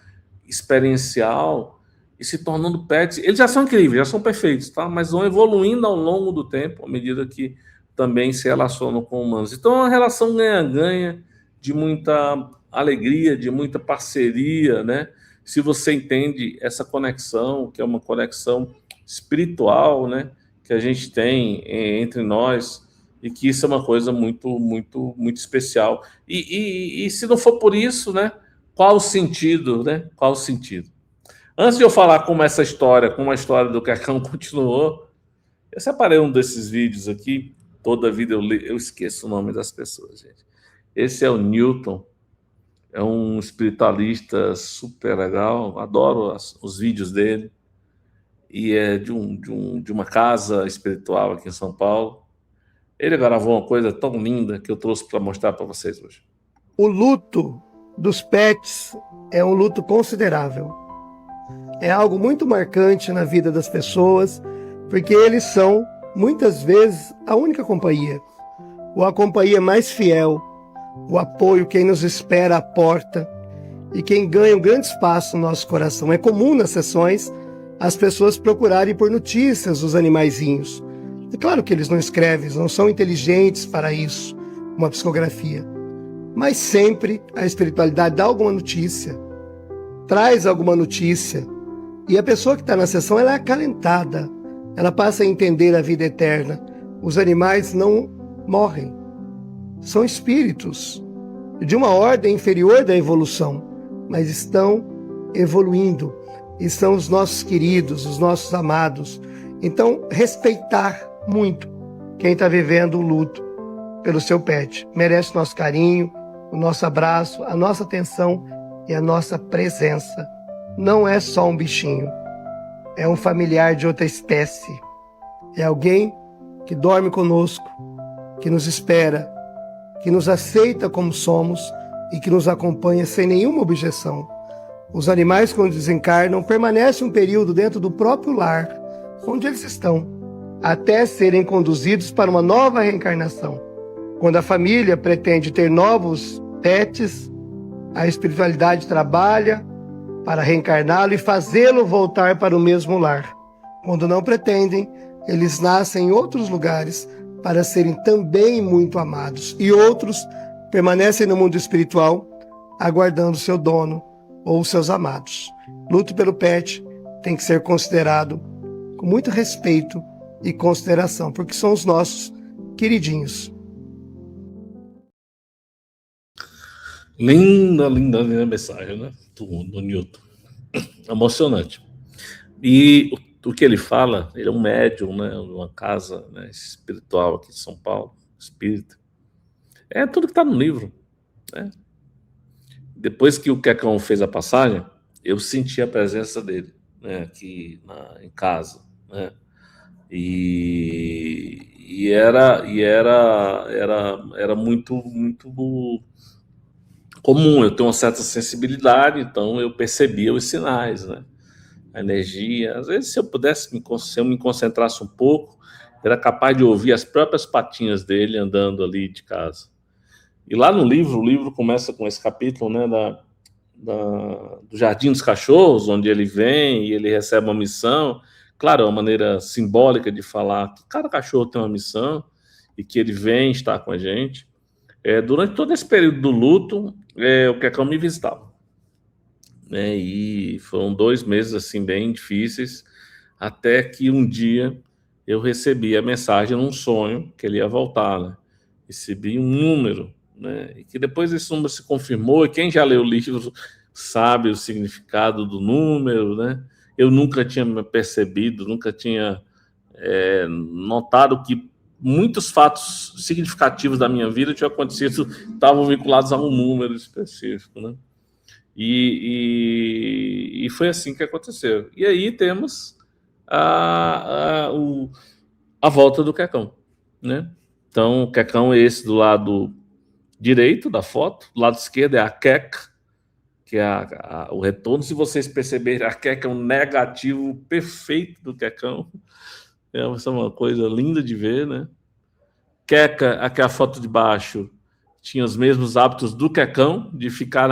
experiencial e se tornando pets. Eles já são incríveis, já são perfeitos, tá? Mas vão evoluindo ao longo do tempo, à medida que também se relacionam com humanos. Então, é uma relação ganha-ganha, de muita alegria, de muita parceria, né? Se você entende essa conexão, que é uma conexão espiritual, né? Que a gente tem entre nós, e que isso é uma coisa muito, muito, muito especial. E se não for por isso, né? Qual o sentido, né? Qual o sentido? Antes de eu falar como essa história, como a história do Cacão continuou, eu separei um desses vídeos aqui. Toda vida eu esqueço o nome das pessoas, gente. Esse é o Newton, é um espiritualista super legal, adoro os vídeos dele, e é de uma casa espiritual aqui em São Paulo. Ele gravou uma coisa tão linda que eu trouxe para mostrar para vocês hoje. O luto dos pets é um luto considerável. É algo muito marcante na vida das pessoas, porque eles são, muitas vezes, a única companhia, ou a companhia mais fiel, o apoio, quem nos espera à porta e quem ganha um grande espaço no nosso coração. É comum nas sessões as pessoas procurarem por notícias dos animaizinhos. É claro que eles não escrevem, não são inteligentes para isso, uma psicografia. Mas sempre a espiritualidade dá alguma notícia, traz alguma notícia. E a pessoa que está na sessão, ela é acalentada, ela passa a entender a vida eterna. Os animais não morrem, são espíritos de uma ordem inferior da evolução, mas estão evoluindo, e são os nossos queridos, os nossos amados. Então, respeitar muito quem está vivendo o luto pelo seu pet. Merece nosso carinho, o nosso abraço, a nossa atenção e a nossa presença. Não é só um bichinho, é um familiar de outra espécie. É alguém que dorme conosco, que nos espera, que nos aceita como somos e que nos acompanha sem nenhuma objeção. Os animais, quando desencarnam, permanecem um período dentro do próprio lar, onde eles estão, até serem conduzidos para uma nova reencarnação. Quando a família pretende ter novos pets, a espiritualidade trabalha para reencarná-lo e fazê-lo voltar para o mesmo lar. Quando não pretendem, eles nascem em outros lugares para serem também muito amados. E outros permanecem no mundo espiritual, aguardando seu dono ou seus amados. Luto pelo pet tem que ser considerado com muito respeito e consideração, porque são os nossos queridinhos. Linda, linda, linda mensagem, né? Do Newton. Emocionante. E o que ele fala, ele é um médium, né? Uma casa, né, espiritual aqui em São Paulo, espírita. É tudo que está no livro, né? Depois que o Quecão fez a passagem, eu senti a presença dele, né, aqui em casa, né? E era muito, muito comum. Eu tenho uma certa sensibilidade, então eu percebia os sinais, né? A energia. Às vezes, se eu me concentrasse um pouco, era capaz de ouvir as próprias patinhas dele andando ali de casa. E lá no livro, o livro começa com esse capítulo, né, do Jardim dos Cachorros, onde ele vem e ele recebe uma missão. Claro, é uma maneira simbólica de falar que cada cachorro tem uma missão e que ele vem estar com a gente. Durante todo esse período do luto, o Quecão me visitava, né, e foram 2 meses assim bem difíceis, até que um dia eu recebi a mensagem num sonho que ele ia voltar, né? Recebi um número, né, e que depois esse número se confirmou, e quem já leu o livro sabe o significado do número, né? Eu nunca tinha percebido, nunca tinha notado que muitos fatos significativos da minha vida tinham acontecido, estavam vinculados a um número específico, né? E foi assim que aconteceu. E aí temos a volta do Quecão, né? Então, o Quecão é esse do lado direito da foto, do lado esquerdo é a Queca, que é o retorno. Se vocês perceberem, a Queca é um negativo perfeito do Quecão. É uma coisa linda de ver, né? Queca, aquela foto de baixo, tinha os mesmos hábitos do Quecão, de ficar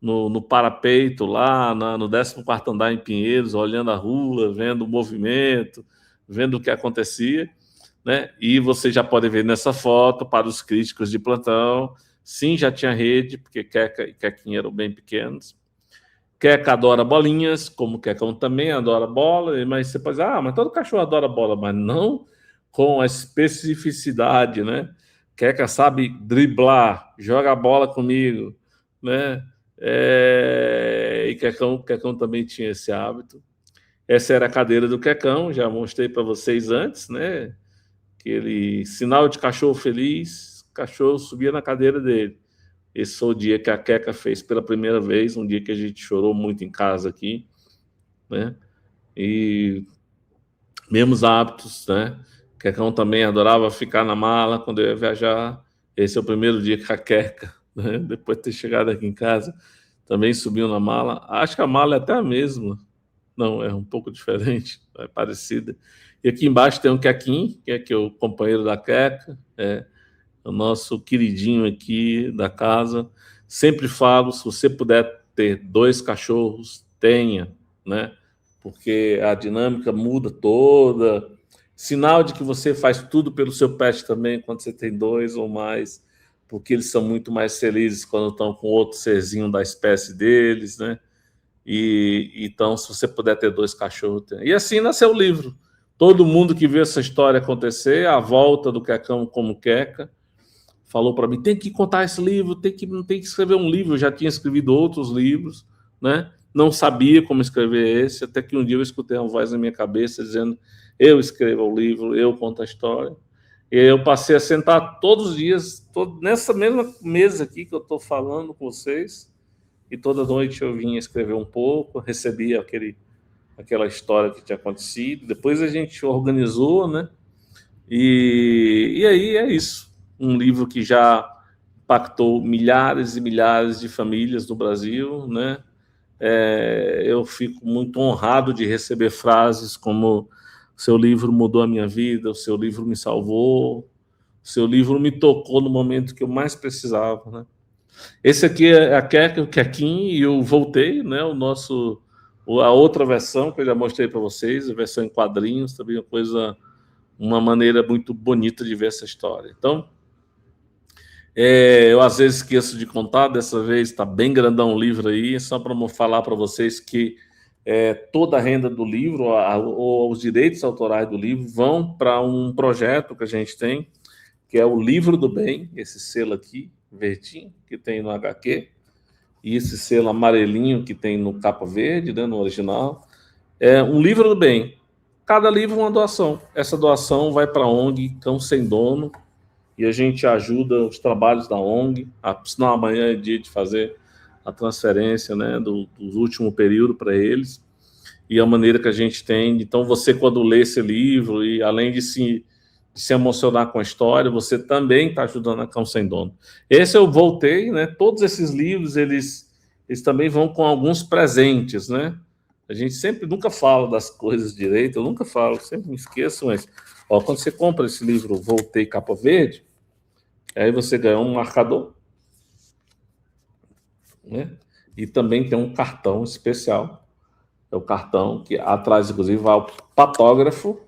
no parapeito lá, no 14º andar em Pinheiros, olhando a rua, vendo o movimento, vendo o que acontecia. né? E você já pode ver nessa foto, para os críticos de plantão, sim, já tinha rede, porque Queca e Quequinha eram bem pequenos. Queca adora bolinhas, como o Quecão também adora bola, mas você pode dizer, mas todo cachorro adora bola, mas não com a especificidade, né? Queca sabe driblar, joga a bola comigo, né? E Quecão também tinha esse hábito. Essa era a cadeira do Quecão, já mostrei para vocês antes, né? Aquele sinal de cachorro feliz, o cachorro subia na cadeira dele. Esse foi o dia que a Queca fez pela primeira vez, um dia que a gente chorou muito em casa aqui, né? E mesmos hábitos, né? Quecão também adorava ficar na mala quando eu ia viajar. Esse é o primeiro dia que a Queca, né? Depois de ter chegado aqui em casa, também subiu na mala. Acho que a mala é até a mesma. Não, é um pouco diferente, é parecida. E aqui embaixo tem um Quequinho, que é o companheiro da Queca, o nosso queridinho aqui da casa. Sempre falo, se você puder ter 2 cachorros, tenha, né? Porque a dinâmica muda toda. Sinal de que você faz tudo pelo seu pet também, quando você tem 2 ou mais, porque eles são muito mais felizes quando estão com outro serzinho da espécie deles, né? E então, se você puder ter 2 cachorros, tenha. E assim nasceu o livro. Todo mundo que viu essa história acontecer, a volta do Quecão como Queca, falou para mim, tem que contar esse livro, tem que escrever um livro. Eu já tinha escrevido outros livros, né? Não sabia como escrever esse, até que um dia eu escutei uma voz na minha cabeça dizendo, eu escrevo o livro, eu conto a história. E aí eu passei a sentar todos os dias, nessa mesma mesa aqui que eu estou falando com vocês, e toda noite eu vinha escrever um pouco, recebia aquela história que tinha acontecido, depois a gente organizou, né? E aí é isso. Um livro que já impactou milhares e milhares de famílias no Brasil, né? Eu fico muito honrado de receber frases como o seu livro mudou a minha vida, o seu livro me salvou, o seu livro me tocou no momento que eu mais precisava, né? Esse aqui é a Queca, o Quequinho, e eu voltei, né? A outra versão que eu já mostrei para vocês, a versão em quadrinhos, também uma maneira muito bonita de ver essa história. Então, eu às vezes esqueço de contar, dessa vez está bem grandão o livro aí, só para falar para vocês que toda a renda do livro, ou os direitos autorais do livro, vão para um projeto que a gente tem, que é o Livro do Bem, esse selo aqui, verdinho, que tem no HQ, e esse selo amarelinho que tem no capa verde, né, no original. É um Livro do Bem. Cada livro é uma doação. Essa doação vai para a ONG Cão Sem Dono, e a gente ajuda os trabalhos da ONG. Senão amanhã é dia de fazer a transferência, né, do último período para eles, e a maneira que a gente tem. Então, você, quando lê esse livro, e além de se emocionar com a história, você também está ajudando a Cão Sem Dono. Esse eu voltei, né? Todos esses livros, eles também vão com alguns presentes, né? A gente sempre nunca fala das coisas direito, eu nunca falo, sempre me esqueço, mas quando você compra esse livro Voltei Capa Verde, aí você ganha um marcador, né? E também tem um cartão especial. É o cartão que atrás, inclusive, vai o patógrafo,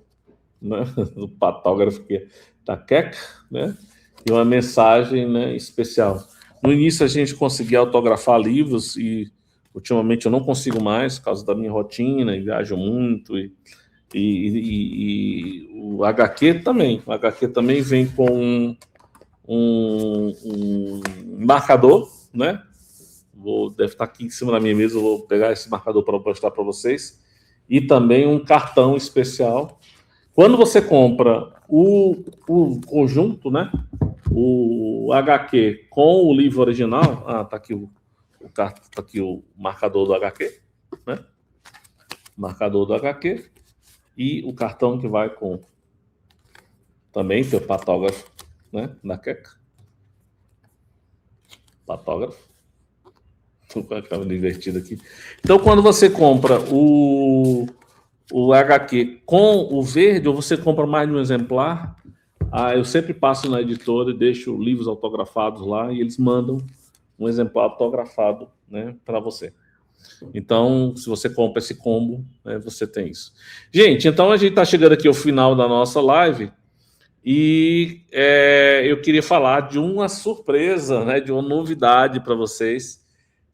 né? O patógrafo que é da Queca, né? E uma mensagem, né, especial. No início a gente conseguia autografar livros e ultimamente eu não consigo mais por causa da minha rotina, e viajo muito, e o HQ também. O HQ também vem com um marcador, né? Deve estar aqui em cima da minha mesa, eu vou pegar esse marcador para mostrar para vocês. E também um cartão especial. Quando você compra o conjunto, né? O HQ com o livro original, tá aqui tá aqui o marcador do HQ, né? Marcador do HQ e o cartão que vai com também tem o patógrafo, né? Da Queca. Patógrafo. Estou com a câmera invertida aqui. Então, quando você compra o HQ com o verde, ou você compra mais de um exemplar, eu sempre passo na editora e deixo livros autografados lá e eles mandam um exemplar autografado, né, para você. Então, se você compra esse combo, né, você tem isso. Gente, então a gente está chegando aqui ao final da nossa live. E eu queria falar de uma surpresa, né, de uma novidade para vocês,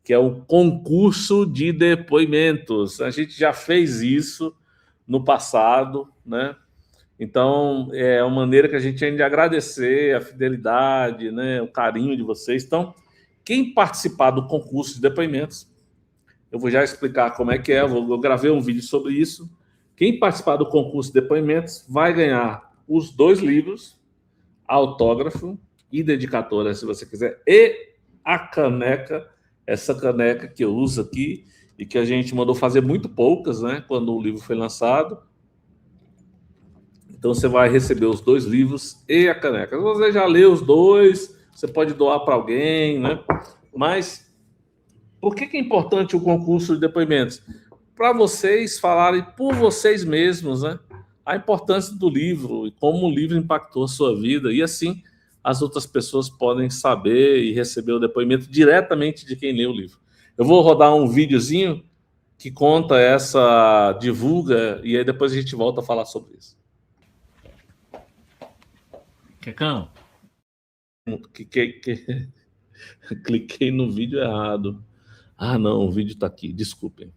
que é o concurso de depoimentos. A gente já fez isso no passado, né? Então, é uma maneira que a gente tem de agradecer a fidelidade, né, o carinho de vocês. Então, quem participar do concurso de depoimentos, eu vou já explicar como é que é, eu gravei um vídeo sobre isso. Quem participar do concurso de depoimentos vai ganhar os 2 livros, autógrafo e dedicatória, se você quiser, e a caneca, essa caneca que eu uso aqui e que a gente mandou fazer muito poucas, né, quando o livro foi lançado. Então você vai receber os 2 livros e a caneca. Se você já leu os 2, você pode doar para alguém, né? Mas por que é importante o concurso de depoimentos? Para vocês falarem por vocês mesmos, né? A importância do livro e como o livro impactou a sua vida. E assim as outras pessoas podem saber e receber o depoimento diretamente de quem leu o livro. Eu vou rodar um videozinho que conta essa divulga e aí depois a gente volta a falar sobre isso. Quecão? Cliquei no vídeo errado. Ah, não, o vídeo está aqui, desculpem.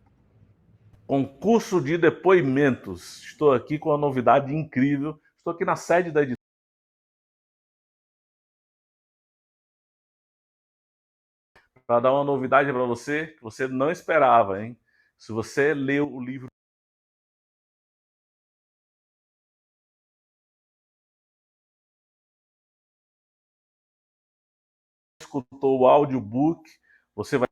Concurso de depoimentos. Estou aqui com uma novidade incrível. Estou aqui na sede da editora. Para dar uma novidade para você que você não esperava, hein? Se você leu o livro, escutou o audiobook, você vai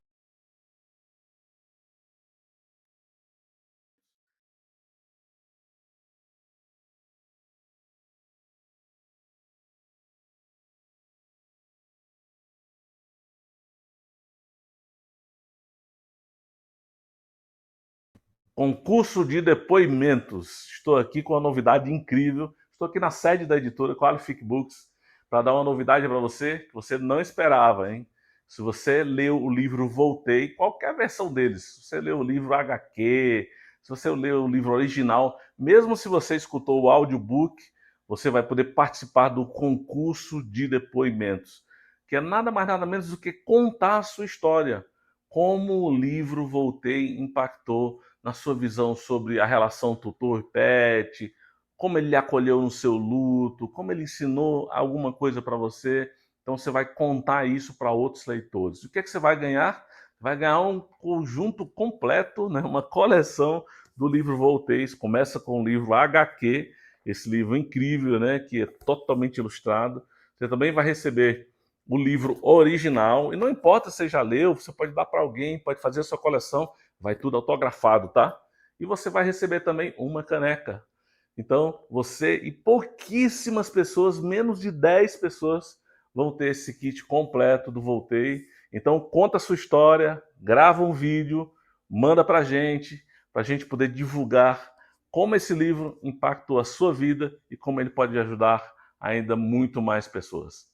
concurso de depoimentos. Estou aqui com uma novidade incrível. Estou aqui na sede da editora Qualific Books para dar uma novidade para você que você não esperava, hein? Se você leu o livro Voltei, qualquer versão deles, se você leu o livro HQ, se você leu o livro original, mesmo se você escutou o audiobook, você vai poder participar do concurso de depoimentos, que é nada mais nada menos do que contar a sua história, como o livro Voltei impactou na sua visão sobre a relação tutor-pet, como ele lhe acolheu no seu luto, como ele ensinou alguma coisa para você. Então você vai contar isso para outros leitores. O que é que você vai ganhar? Vai ganhar um conjunto completo, né? Uma coleção do livro Voltei. Começa com o livro HQ, esse livro incrível, né? Que é totalmente ilustrado. Você também vai receber o livro original, e não importa se você já leu, você pode dar para alguém, pode fazer a sua coleção, vai tudo autografado, tá? E você vai receber também uma caneca. Então, você e pouquíssimas pessoas, menos de 10 pessoas, vão ter esse kit completo do Voltei. Então, conta a sua história, grava um vídeo, manda para a gente poder divulgar como esse livro impactou a sua vida e como ele pode ajudar ainda muito mais pessoas.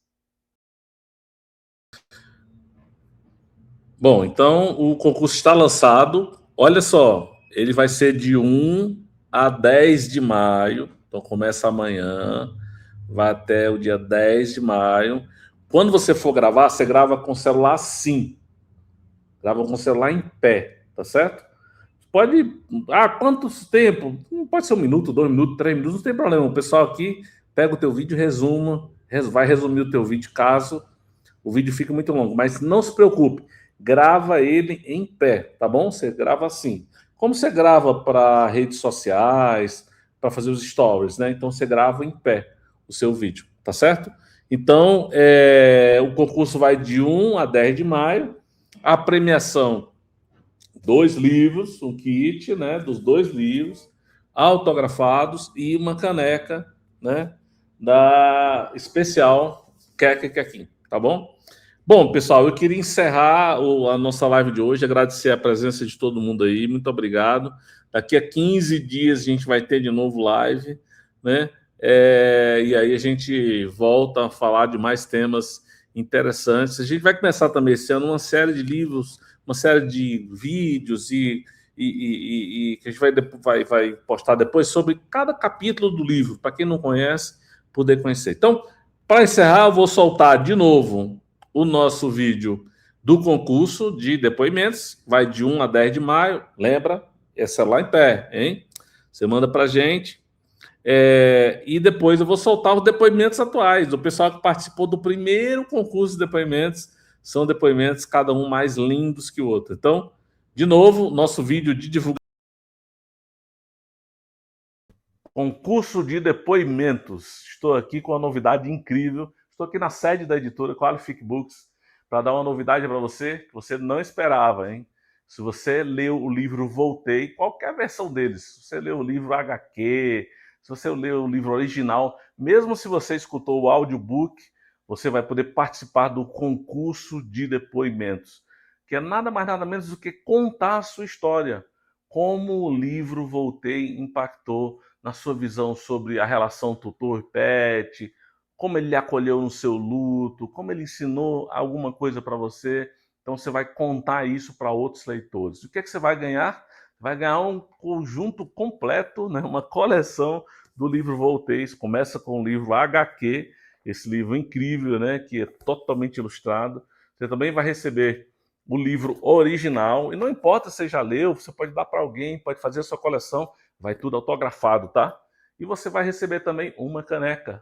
Bom, então o concurso está lançado. Olha só, ele vai ser de 1 a 10 de maio. Então começa amanhã, vai até o dia 10 de maio. Quando você for gravar, você grava com o celular sim. Grava com o celular em pé, tá certo? Pode... Ah, quanto tempo? Pode ser 1 minuto, 2 minutos, 3 minutos, não tem problema. O pessoal aqui pega o teu vídeo, vai resumir o teu vídeo caso o vídeo fique muito longo. Mas não se preocupe, grava ele em pé, tá bom? Você grava assim. Como você grava para redes sociais, para fazer os stories, né? Então você grava em pé o seu vídeo, tá certo? Então, o concurso vai de 1 a 10 de maio. A premiação, 2 livros, um kit, né? Dos 2 livros, autografados e uma caneca, né? Da especial Keka Kekim, tá bom? Bom, pessoal, eu queria encerrar a nossa live de hoje, agradecer a presença de todo mundo aí, muito obrigado. Daqui a 15 dias a gente vai ter de novo live, né? E aí a gente volta a falar de mais temas interessantes. A gente vai começar também esse ano uma série de livros, uma série de vídeos e que a gente vai postar depois sobre cada capítulo do livro. Para quem não conhece, poder conhecer. Então, para encerrar, eu vou soltar de novo o nosso vídeo do concurso de depoimentos, vai de 1 a 10 de maio, lembra? Essa é lá em pé, hein? Você manda para a gente. E depois eu vou soltar os depoimentos atuais, do pessoal que participou do primeiro concurso de depoimentos. São depoimentos, cada um mais lindos que o outro. Então, de novo, nosso vídeo de divulgação. Concurso de depoimentos. Estou aqui com uma novidade incrível. Estou aqui na sede da editora Qualific Books para dar uma novidade para você que você não esperava, hein? Se você leu o livro Voltei, qualquer versão deles, se você leu o livro HQ, se você leu o livro original, mesmo se você escutou o audiobook, você vai poder participar do concurso de depoimentos, que é nada mais nada menos do que contar a sua história, como o livro Voltei impactou na sua visão sobre a relação tutor-pet, como ele lhe acolheu no seu luto, como ele ensinou alguma coisa para você. Então você vai contar isso para outros leitores. O que é que você vai ganhar? Vai ganhar um conjunto completo, né? Uma coleção do livro Voltei. Começa com o livro HQ, esse livro incrível, né? Que é totalmente ilustrado. Você também vai receber o livro original, e não importa se você já leu, você pode dar para alguém, pode fazer a sua coleção, vai tudo autografado, tá? E você vai receber também uma caneca.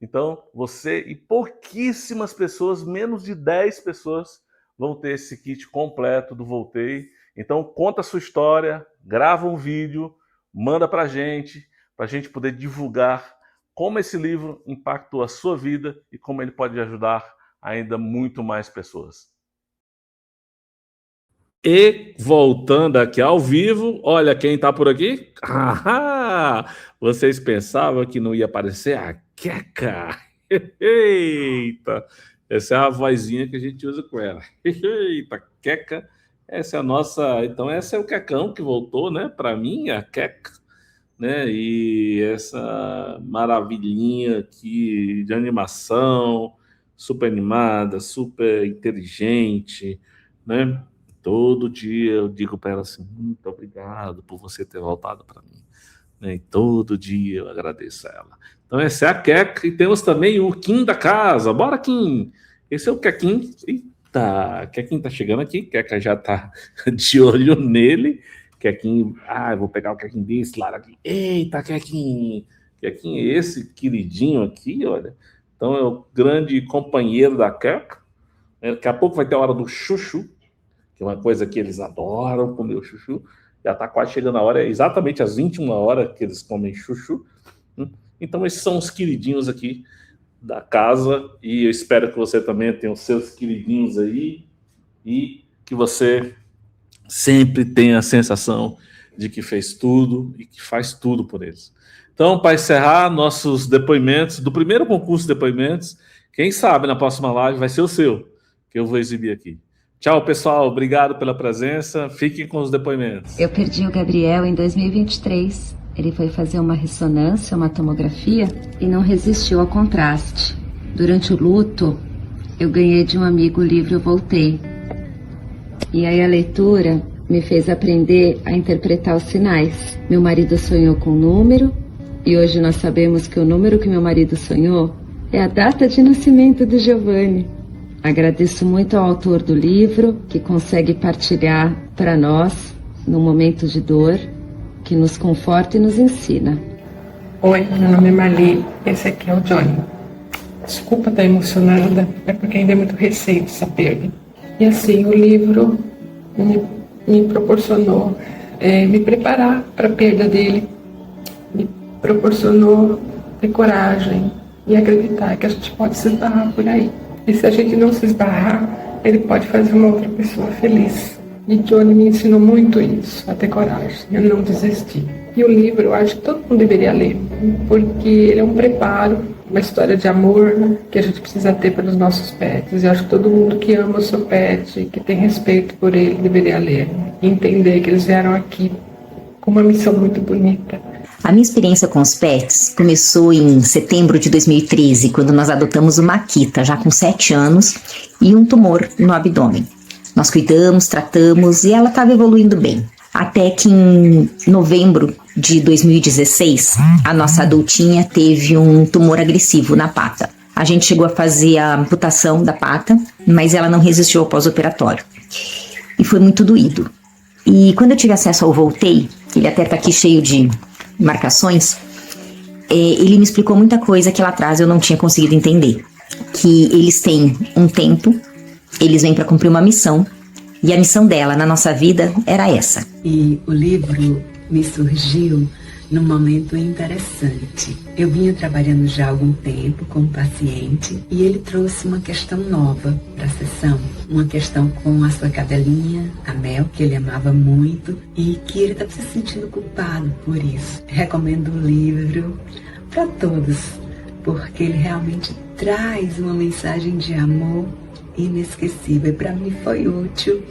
Então, você e pouquíssimas pessoas, menos de 10 pessoas, vão ter esse kit completo do Voltei. Então, conta a sua história, grava um vídeo, manda para a gente poder divulgar como esse livro impactou a sua vida e como ele pode ajudar ainda muito mais pessoas. E voltando aqui ao vivo, olha quem está por aqui. Vocês pensavam que não ia aparecer a Queca? Eita! Essa é a vozinha que a gente usa com ela. Eita, Queca. Essa é a nossa... Então, essa é o Quecão que voltou, né? Para mim, a Queca. Né? E essa maravilhinha aqui de animação, super animada, super inteligente, né? Todo dia eu digo para ela assim, muito obrigado por você ter voltado para mim. Né? E todo dia eu agradeço a ela. Então essa é a Queca. E temos também o Kim da casa. Bora, Kim! Esse é o Quequim. Eita, Quequim tá chegando aqui. Queca já tá de olho nele. Quequim, eu vou pegar o Quequim desse lado aqui. Eita, Quequim! Quequim é esse queridinho aqui, olha. Então é o grande companheiro da Queca. Daqui a pouco vai ter a hora do chuchu, que é uma coisa que eles adoram comer o chuchu. Já está quase chegando a hora, é exatamente às 21 horas que eles comem chuchu. Então esses são os queridinhos aqui da casa, e eu espero que você também tenha os seus queridinhos aí, e que você sempre tenha a sensação de que fez tudo e que faz tudo por eles. Então, para encerrar nossos depoimentos, do primeiro concurso de depoimentos, quem sabe na próxima live vai ser o seu, que eu vou exibir aqui. Tchau, pessoal. Obrigado pela presença. Fiquem com os depoimentos. Eu perdi o Gabriel em 2023. Ele foi fazer uma ressonância, uma tomografia, e não resistiu ao contraste. Durante o luto, eu ganhei de um amigo o livro Voltei. E aí a leitura me fez aprender a interpretar os sinais. Meu marido sonhou com um número, e hoje nós sabemos que o número que meu marido sonhou é a data de nascimento do Giovanni. Agradeço muito ao autor do livro, que consegue partilhar para nós, num momento de dor, que nos conforta e nos ensina. Oi, meu nome é Marli, esse aqui é o Johnny. Desculpa estar emocionada, é porque ainda é muito recente essa perda. E assim, o livro me proporcionou me preparar para a perda dele, me proporcionou ter coragem e acreditar que a gente pode se esbarrar por aí. E se a gente não se esbarrar, ele pode fazer uma outra pessoa feliz. E Johnny me ensinou muito isso, a ter coragem, a não desistir. E o livro, eu acho que todo mundo deveria ler, porque ele é um preparo, uma história de amor, né, que a gente precisa ter pelos nossos pets. Eu acho que todo mundo que ama o seu pet, que tem respeito por ele, deveria ler. E entender que eles vieram aqui com uma missão muito bonita. A minha experiência com os pets começou em setembro de 2013, quando nós adotamos uma Akita, já com 7 anos, e um tumor no abdômen. Nós cuidamos, tratamos e ela estava evoluindo bem. Até que em novembro de 2016, a nossa adultinha teve um tumor agressivo na pata. A gente chegou a fazer a amputação da pata, mas ela não resistiu ao pós-operatório. E foi muito doído. E quando eu tive acesso ao Voltei, ele até tá aqui cheio de marcações, ele me explicou muita coisa que lá atrás eu não tinha conseguido entender. Que eles têm um tempo, eles vêm para cumprir uma missão, e a missão dela na nossa vida era essa. E o livro me surgiu num momento interessante. Eu vinha trabalhando já há algum tempo com um paciente e ele trouxe uma questão nova para a sessão. Uma questão com a sua cadelinha, a Mel, que ele amava muito e que ele estava se sentindo culpado por isso. Recomendo o livro para todos, porque ele realmente traz uma mensagem de amor inesquecível. E para mim foi útil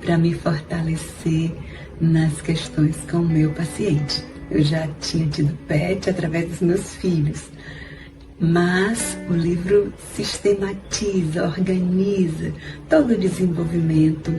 para me fortalecer nas questões com o meu paciente. Eu já tinha tido PET através dos meus filhos, mas o livro sistematiza, organiza todo o desenvolvimento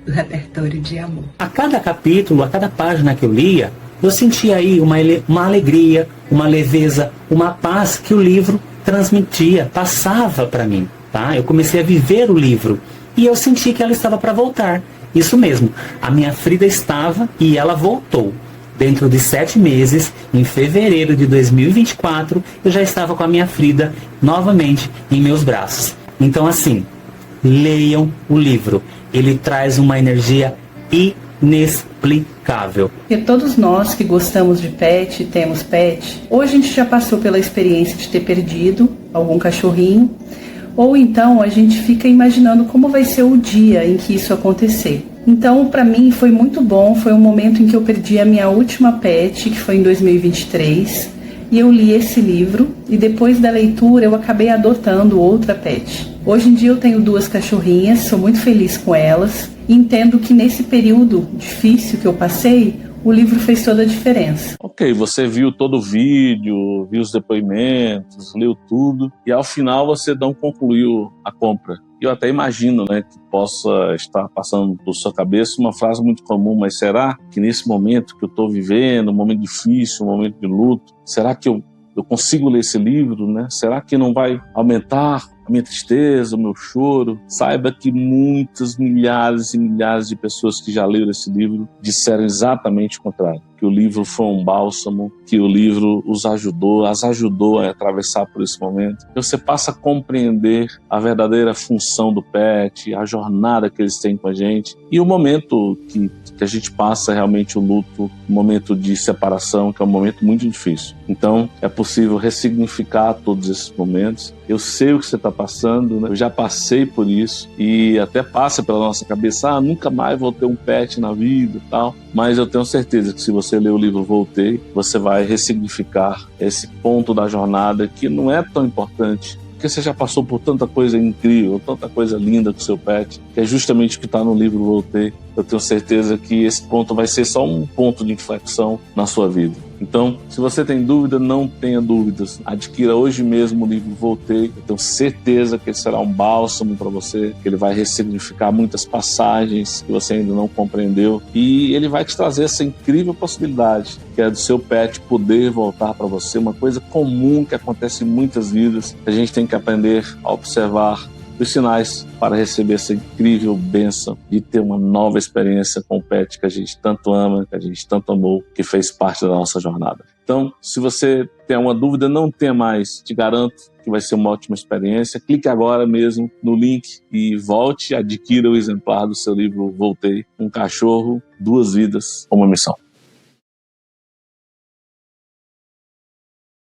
do repertório de amor. A cada capítulo, a cada página que eu lia, eu sentia aí uma alegria, uma leveza, uma paz que o livro transmitia, passava para mim. Tá? Eu comecei a viver o livro e eu senti que ela estava para voltar. Isso mesmo, a minha Frida estava e ela voltou. Dentro de 7 meses, em fevereiro de 2024, eu já estava com a minha Frida novamente em meus braços. Então assim, leiam o livro. Ele traz uma energia inexplicável. E todos nós que gostamos de pet, temos pet, ou a gente já passou pela experiência de ter perdido algum cachorrinho, ou então a gente fica imaginando como vai ser o dia em que isso acontecer. Então, para mim, foi muito bom, foi um momento em que eu perdi a minha última pet, que foi em 2023, e eu li esse livro, e depois da leitura eu acabei adotando outra pet. Hoje em dia eu tenho 2 cachorrinhas, sou muito feliz com elas, e entendo que nesse período difícil que eu passei, o livro fez toda a diferença. Ok, você viu todo o vídeo, viu os depoimentos, leu tudo, e ao final você não concluiu a compra. Eu até imagino, né, que possa estar passando por sua cabeça uma frase muito comum, mas será que nesse momento que eu estou vivendo, um momento difícil, um momento de luto, será que eu consigo ler esse livro, né? Será que não vai aumentar a minha tristeza, o meu choro? Saiba que muitas, milhares e milhares de pessoas que já leram esse livro disseram exatamente o contrário. Que o livro foi um bálsamo, que o livro as ajudou a atravessar por esse momento. Que você passa a compreender a verdadeira função do pet, a jornada que eles têm com a gente e o momento que a gente passa realmente o luto, o momento de separação, que é um momento muito difícil. Então, é possível ressignificar todos esses momentos. Eu sei o que você está passando, né? Eu já passei por isso e até passa pela nossa cabeça, nunca mais vou ter um pet na vida e tal. Mas eu tenho certeza que se você ler o livro Voltei, você vai ressignificar esse ponto da jornada que não é tão importante, porque você já passou por tanta coisa incrível, tanta coisa linda com o seu pet, que é justamente o que está no livro Voltei. Eu tenho certeza que esse ponto vai ser só um ponto de inflexão na sua vida. Então, se você tem dúvida, não tenha dúvidas. Adquira hoje mesmo o livro Voltei. Eu tenho certeza que ele será um bálsamo para você, que ele vai ressignificar muitas passagens que você ainda não compreendeu. E ele vai te trazer essa incrível possibilidade, que é do seu pet poder voltar para você. Uma coisa comum que acontece em muitas vidas. A gente tem que aprender a observar os sinais para receber essa incrível bênção de ter uma nova experiência com o pet que a gente tanto ama, que a gente tanto amou, que fez parte da nossa jornada. Então, se você tem uma dúvida, não tenha mais. Te garanto que vai ser uma ótima experiência. Clique agora mesmo no link e volte e adquira o exemplar do seu livro Voltei. Um cachorro, 2 vidas, uma missão.